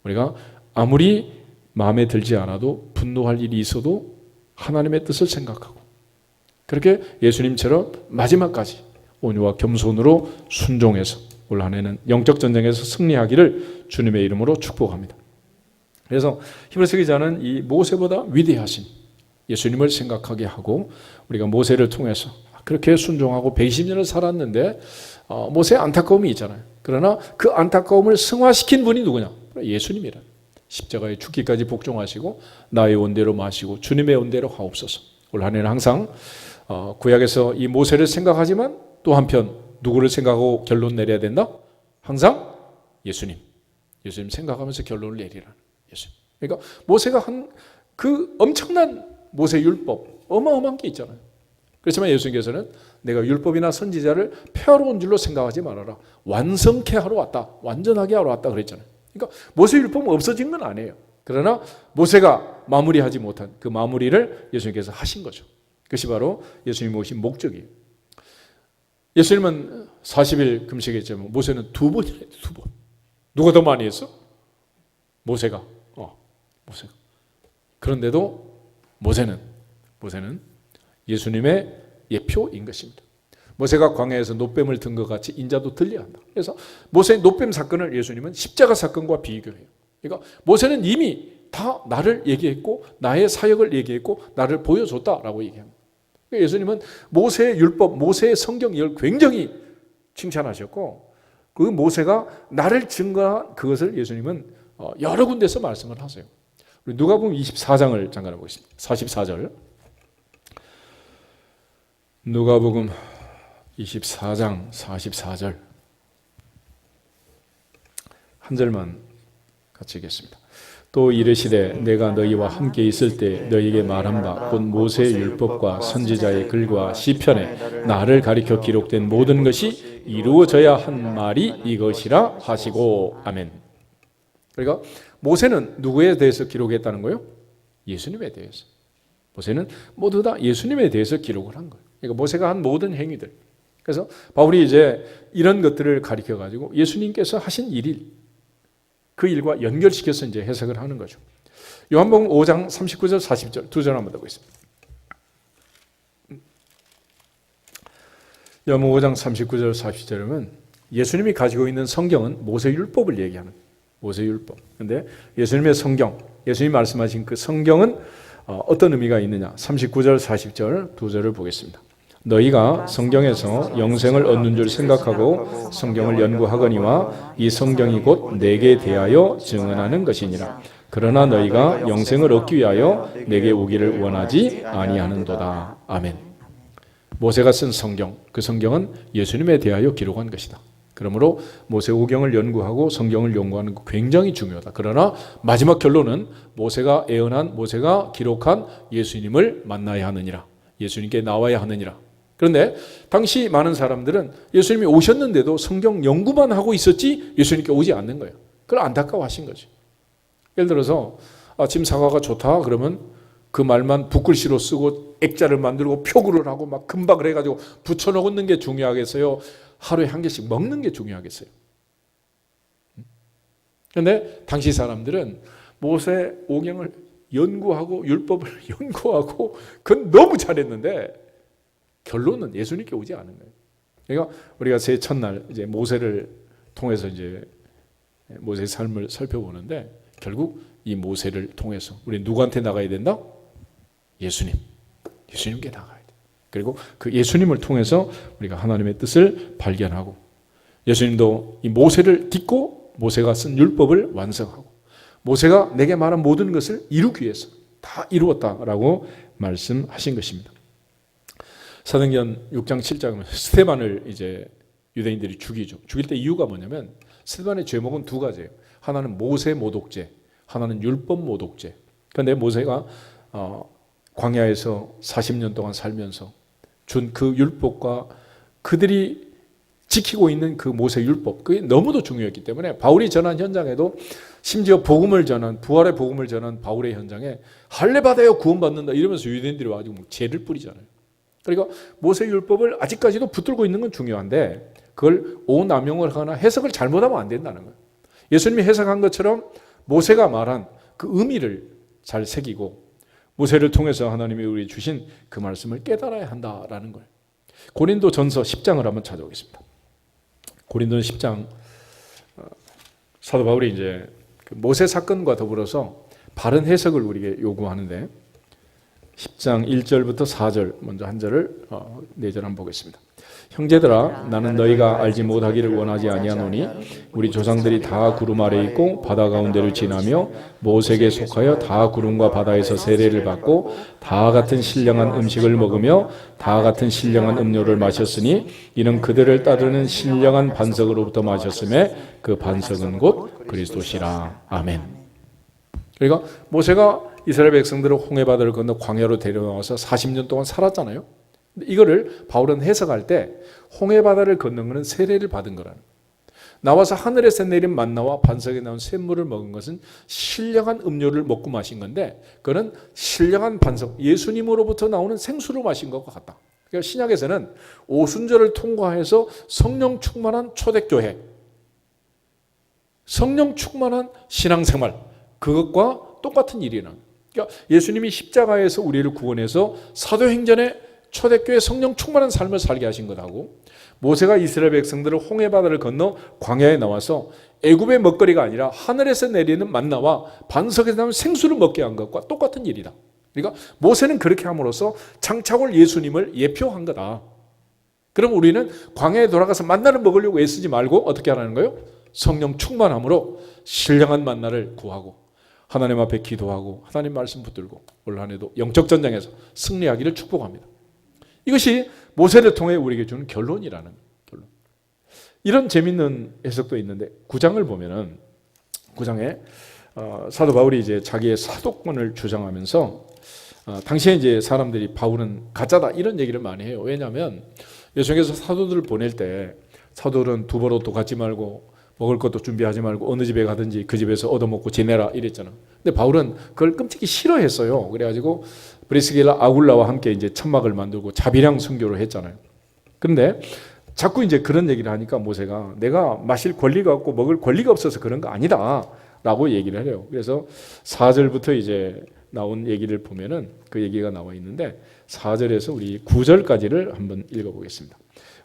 우리가 아무리 마음에 들지 않아도 분노할 일이 있어도 하나님의 뜻을 생각하고, 그렇게 예수님처럼 마지막까지 온유와 겸손으로 순종해서 올 한 해는 영적 전쟁에서 승리하기를 주님의 이름으로 축복합니다. 그래서 히브리서 기자는 이 모세보다 위대하신 예수님을 생각하게 하고, 우리가 모세를 통해서 그렇게 순종하고 120년을 살았는데 모세의 안타까움이 있잖아요. 그러나 그 안타까움을 승화시킨 분이 누구냐? 예수님이라. 십자가에 죽기까지 복종하시고 나의 원대로 마시고 주님의 원대로 하옵소서. 올 한 해는 항상 구약에서 이 모세를 생각하지만 또 한편 누구를 생각하고 결론 내려야 된다? 항상 예수님 생각하면서 결론을 내리라는 예수님. 그러니까 모세가 한 그 엄청난 모세 율법, 어마어마한 게 있잖아요. 그렇지만 예수님께서는 내가 율법이나 선지자를 폐하러 온 줄로 생각하지 말아라. 완성케 하러 왔다. 완전하게 하러 왔다 그랬잖아요. 그러니까 모세 율법은 없어진 건 아니에요. 그러나 모세가 마무리하지 못한 그 마무리를 예수님께서 하신 거죠. 그것이 바로 예수님이 오신 목적이에요. 예수님은 40일 금식했지만 모세는 2번이나 했어요. 2번. 누가 더 많이 했어? 모세가. 그런데도 모세는 예수님의 예표인 것입니다. 모세가 광야에서 놋뱀을 든 것 같이 인자도 들려야 한다. 그래서 모세의 놋뱀 사건을 예수님은 십자가 사건과 비교해요. 그러니까 모세는 이미 다 나를 얘기했고 나의 사역을 얘기했고 나를 보여줬다라고 얘기합니다. 예수님은 모세의 율법, 모세의 성경 이걸 굉장히 칭찬하셨고, 그 모세가 나를 증거한 그것을 예수님은 여러 군데서 말씀을 하세요. 우리 누가복음 24장을 잠깐 보겠습니다. 44절. 누가복음 24장 44절 한 절만 같이 읽겠습니다. 또 이르시되 내가 너희와 함께 있을 때 너희에게 말한 바 곧 모세의 율법과 선지자의 글과 시편에 나를 가리켜 기록된 모든 것이 이루어져야 한 말이 이것이라 하시고. 아멘. 그러니까 모세는 누구에 대해서 기록했다는 거예요? 예수님에 대해서. 모세는 모두 다 예수님에 대해서 기록을 한 거예요. 그러니까 모세가 한 모든 행위들. 그래서 바울이 이제 이런 것들을 가리켜 가지고 예수님께서 하신 일이 그 일과 연결시켜서 이제 해석을 하는 거죠. 요한복음 5장 39절 40절 두 절 한번 더 보겠습니다. 요한복음 5장 39절 40절은 예수님이 가지고 있는 성경은 모세 율법을 얘기하는 모세 율법. 근데 예수님의 성경, 예수님이 말씀하신 그 성경은 어떤 의미가 있느냐? 39절 40절 두 절을 보겠습니다. 너희가 성경에서 영생을 얻는 줄 생각하고 성경을 연구하거니와 이 성경이 곧 내게 대하여 증언하는 것이니라. 그러나 너희가 영생을 얻기 위하여 내게 오기를 원하지 아니하는도다. 아멘. 모세가 쓴 성경, 그 성경은 예수님에 대하여 기록한 것이다. 그러므로 모세오경을 연구하고 성경을 연구하는 거 굉장히 중요하다. 그러나 마지막 결론은 모세가 예언한, 모세가 기록한 예수님을 만나야 하느니라. 예수님께 나와야 하느니라. 그런데 당시 많은 사람들은 예수님이 오셨는데도 성경 연구만 하고 있었지 예수님께 오지 않는 거예요. 그걸 안타까워하신 거죠. 예를 들어서 아침 사과가 좋다 그러면 그 말만 붓글씨로 쓰고 액자를 만들고 표구를 하고 막 금박을 해가지고 붙여놓는 게 중요하겠어요? 하루에 한 개씩 먹는 게 중요하겠어요? 그런데 당시 사람들은 모세 오경을 연구하고 율법을 연구하고 그건 너무 잘했는데 결론은 예수님께 오지 않은 거예요. 그러니까 우리가 새해 첫날 이제 모세를 통해서 이제 모세의 삶을 살펴보는데 결국 이 모세를 통해서 우리 누구한테 나가야 된다? 예수님께 나가야 돼. 그리고 그 예수님을 통해서 우리가 하나님의 뜻을 발견하고 예수님도 이 모세를 딛고 모세가 쓴 율법을 완성하고 모세가 내게 말한 모든 것을 이루기 위해서 다 이루었다라고 말씀하신 것입니다. 사도행전 6장 7장은 스데반을 이제 유대인들이 죽이죠. 죽일 때 이유가 뭐냐면 스데반의 죄목은 두 가지예요. 하나는 모세 모독죄, 하나는 율법 모독죄. 그런데 모세가 광야에서 40년 동안 살면서 준 그 율법과 그들이 지키고 있는 그 모세 율법, 그게 너무도 중요했기 때문에 바울이 전한 현장에도 심지어 복음을 전한, 부활의 복음을 전한 바울의 현장에 할례 받아야 구원받는다 이러면서 유대인들이 와가지고 죄를 뿌리잖아요. 그러니까 모세 율법을 아직까지도 붙들고 있는 건 중요한데 그걸 오남용을 하거나 해석을 잘못하면 안 된다는 거예요. 예수님이 해석한 것처럼 모세가 말한 그 의미를 잘 새기고 모세를 통해서 하나님이 우리 주신 그 말씀을 깨달아야 한다라는 거예요. 고린도전서 10장을 한번 찾아오겠습니다. 고린도전 10장 사도 바울이 이제 그 모세 사건과 더불어서 바른 해석을 우리에게 요구하는데 10장 1절부터 4절 먼저 한 절을 4절 한번 보겠습니다. 형제들아 나는 너희가 알지 못하기를 원하지 아니하노니 우리 조상들이 다 구름 아래 있고 바다 가운데를 지나며 모세에게 속하여 다 구름과 바다에서 세례를 받고 다 같은 신령한 음식을 먹으며 다 같은 신령한 음료를 마셨으니 이는 그들을 따르는 신령한 반석으로부터 마셨음에 그 반석은 곧 그리스도시라. 아멘. 그러니까 모세가 이스라엘 백성들을 홍해바다를 건너 광야로 데려나와서 40년 동안 살았잖아요. 이거를 바울은 해석할 때 홍해바다를 건넌 것은 세례를 받은 거라는 거예요. 나와서 하늘에서 내린 만나와 반석에 나온 샘물을 먹은 것은 신령한 음료를 먹고 마신 건데 그는 신령한 반석, 예수님으로부터 나오는 생수를 마신 것과 같다. 그러니까 신약에서는 오순절을 통과해서 성령 충만한 초대교회, 성령 충만한 신앙생활, 그것과 똑같은 일이라는 거예요. 그러니까 예수님이 십자가에서 우리를 구원해서 사도행전에 초대교회 성령 충만한 삶을 살게 하신 것하고 모세가 이스라엘 백성들을 홍해바다를 건너 광야에 나와서 애굽의 먹거리가 아니라 하늘에서 내리는 만나와 반석에서 나온 생수를 먹게 한 것과 똑같은 일이다. 그러니까 모세는 그렇게 함으로써 장차올 예수님을 예표한 거다. 그럼 우리는 광야에 돌아가서 만나를 먹으려고 애쓰지 말고 어떻게 하라는 거예요? 성령 충만함으로 신령한 만나를 구하고 하나님 앞에 기도하고 하나님 말씀 붙들고 올 한 해도 영적 전쟁에서 승리하기를 축복합니다. 이것이 모세를 통해 우리에게 주는 결론이라는 결론. 이런 재밌는 해석도 있는데 9장을 보면은 9장에 사도 바울이 이제 자기의 사도권을 주장하면서 당시에 이제 사람들이 바울은 가짜다 이런 얘기를 많이 해요. 왜냐하면 예수님께서 사도들을 보낼 때 사도들은 두버릇도 갖지 말고 먹을 것도 준비하지 말고 어느 집에 가든지 그 집에서 얻어먹고 지내라 이랬잖아. 근데 바울은 그걸 끔찍이 싫어했어요. 그래가지고 브리스길라 아굴라와 함께 이제 천막을 만들고 자비량 선교를 했잖아요. 그런데 자꾸 이제 그런 얘기를 하니까 모세가 내가 마실 권리가 없고 먹을 권리가 없어서 그런 거 아니다라고 얘기를 해요. 그래서 4절부터 이제 나온 얘기를 보면은 그 얘기가 나와 있는데 4절에서 우리 9절까지를 한번 읽어보겠습니다.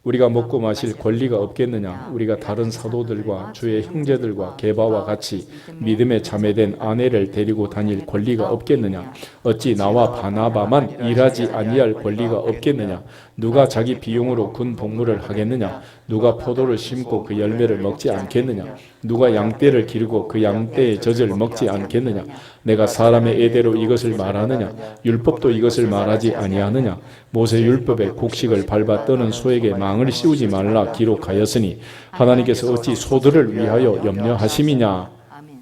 우리가 먹고 마실 권리가 없겠느냐? 우리가 다른 사도들과 주의 형제들과 게바와 같이 믿음에 자매된 아내를 데리고 다닐 권리가 없겠느냐? 어찌 나와 바나바만 일하지 아니할 권리가 없겠느냐? 누가 자기 비용으로 군 복무를 하겠느냐? 누가 포도를 심고 그 열매를 먹지 않겠느냐? 누가 양떼를 기르고 그 양떼의 젖을 먹지 않겠느냐? 내가 사람의 애대로 이것을 말하느냐? 율법도 이것을 말하지 아니하느냐? 모세 율법에 곡식을 밟아 떠는 소에게 망을 씌우지 말라 기록하였으니 하나님께서 어찌 소들을 위하여 염려하심이냐?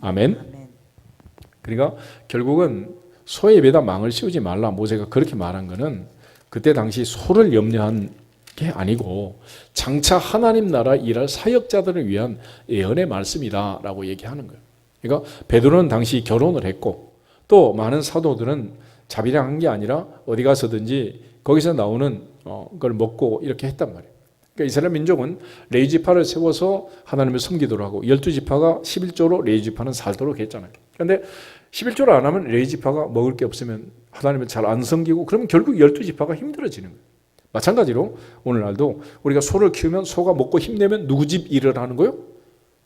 아멘. 그러니까 결국은 소의 입에다 망을 씌우지 말라, 모세가 그렇게 말한 것은 그때 당시 소를 염려한 게 아니고 장차 하나님 나라 일할 사역자들을 위한 예언의 말씀이다라고 얘기하는 거예요. 그러니까 베드로는 당시 결혼을 했고 또 많은 사도들은 자비량한 게 아니라 어디 가서든지 거기서 나오는 걸 먹고 이렇게 했단 말이에요. 그러니까 이스라엘 민족은 레위지파를 세워서 하나님을 섬기도록 하고 12지파가 11조로 레위지파는 살도록 했잖아요. 그런데 11조를 안 하면 레위지파가 먹을 게 없으면 하나님을 잘 안 섬기고 그러면 결국 12지파가 힘들어지는 거예요. 마찬가지로 오늘날도 우리가 소를 키우면 소가 먹고 힘내면 누구 집 일을 하는 거예요?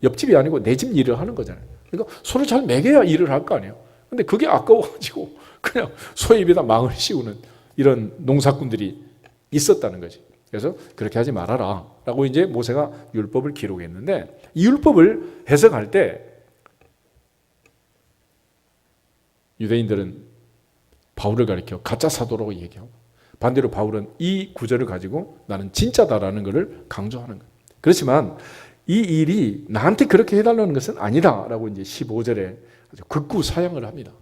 옆집이 아니고 내 집 일을 하는 거잖아요. 그러니까 소를 잘 먹여야 일을 할 거 아니에요. 근데 그게 아까워가지고 그냥 소의 입에다 망을 씌우는 이런 농사꾼들이 있었다는 거지. 그래서 그렇게 하지 말아라 라고 이제 모세가 율법을 기록했는데 이 율법을 해석할 때 유대인들은 바울을 가리켜 가짜 사도라고 얘기하고 반대로 바울은 이 구절을 가지고 나는 진짜다라는 것을 강조하는 거예요. 그렇지만 이 일이 나한테 그렇게 해달라는 것은 아니다라고 이제 15절에 아주 극구 사양을 합니다.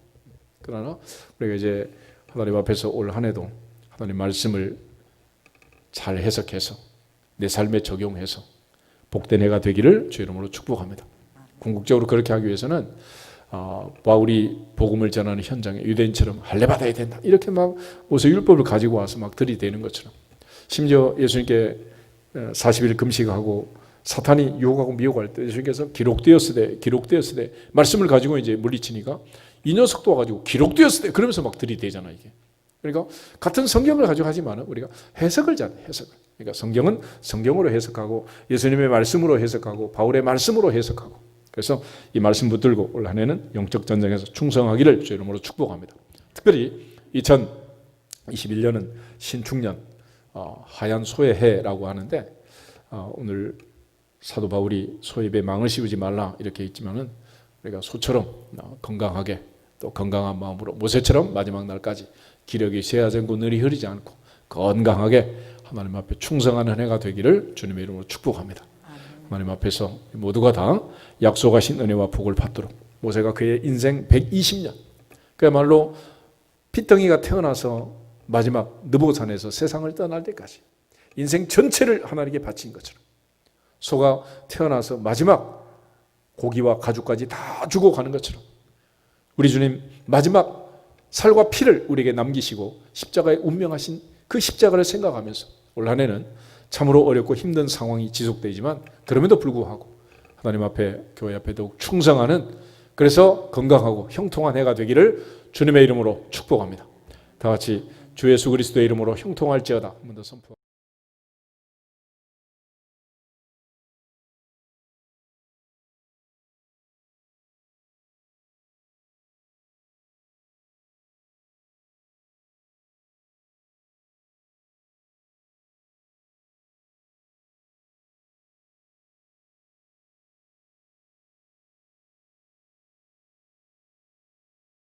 그러나 우리가 이제 하나님 앞에서 올 한 해도 하나님 말씀을 잘 해석해서 내 삶에 적용해서 복된 해가 되기를 주 이름으로 축복합니다. 궁극적으로 그렇게 하기 위해서는 바울이 복음을 전하는 현장에 유대인처럼 할례 받아야 된다 이렇게 막 모세 율법을 가지고 와서 막 들이대는 것처럼 심지어 예수님께 40일 금식하고 사탄이 유혹하고 미혹할 때 예수님께서 기록되었으되 말씀을 가지고 이제 물리치니까 이 녀석도 와가지고 기록되었으되 그러면서 막 들이대잖아 이게. 그러니까 같은 성경을 가지고 하지만 우리가 해석을 잘해 해석을. 그러니까 성경은 성경으로 해석하고 예수님의 말씀으로 해석하고 바울의 말씀으로 해석하고 그래서 이 말씀 붙들고 올 한 해는 영적 전쟁에서 충성하기를 주 이름으로 축복합니다. 특별히 2021년은 신축년 하얀 소의 해라고 하는데 오늘 사도 바울이 소 입에 망을 씌우지 말라 이렇게 있지만은 우리가 소처럼 건강하게 또 건강한 마음으로 모세처럼 마지막 날까지 기력이 쇠하지 않고 늘이 흐리지 않고 건강하게 하나님 앞에 충성하는 해가 되기를 주님의 이름으로 축복합니다. 하나님 앞에서 모두가 다 약속하신 은혜와 복을 받도록 모세가 그의 인생 120년 그야말로 핏덩이가 태어나서 마지막 느보산에서 세상을 떠날 때까지 인생 전체를 하나님께 바친 것처럼 소가 태어나서 마지막 고기와 가죽까지 다 주고 가는 것처럼 우리 주님 마지막 살과 피를 우리에게 남기시고 십자가에 운명하신 그 십자가를 생각하면서 올 한 해는 참으로 어렵고 힘든 상황이 지속되지만 그럼에도 불구하고 하나님 앞에 교회 앞에 더욱 충성하는 그래서 건강하고 형통한 해가 되기를 주님의 이름으로 축복합니다. 다 같이 주 예수 그리스도의 이름으로 형통할지어다 한번 더 선포.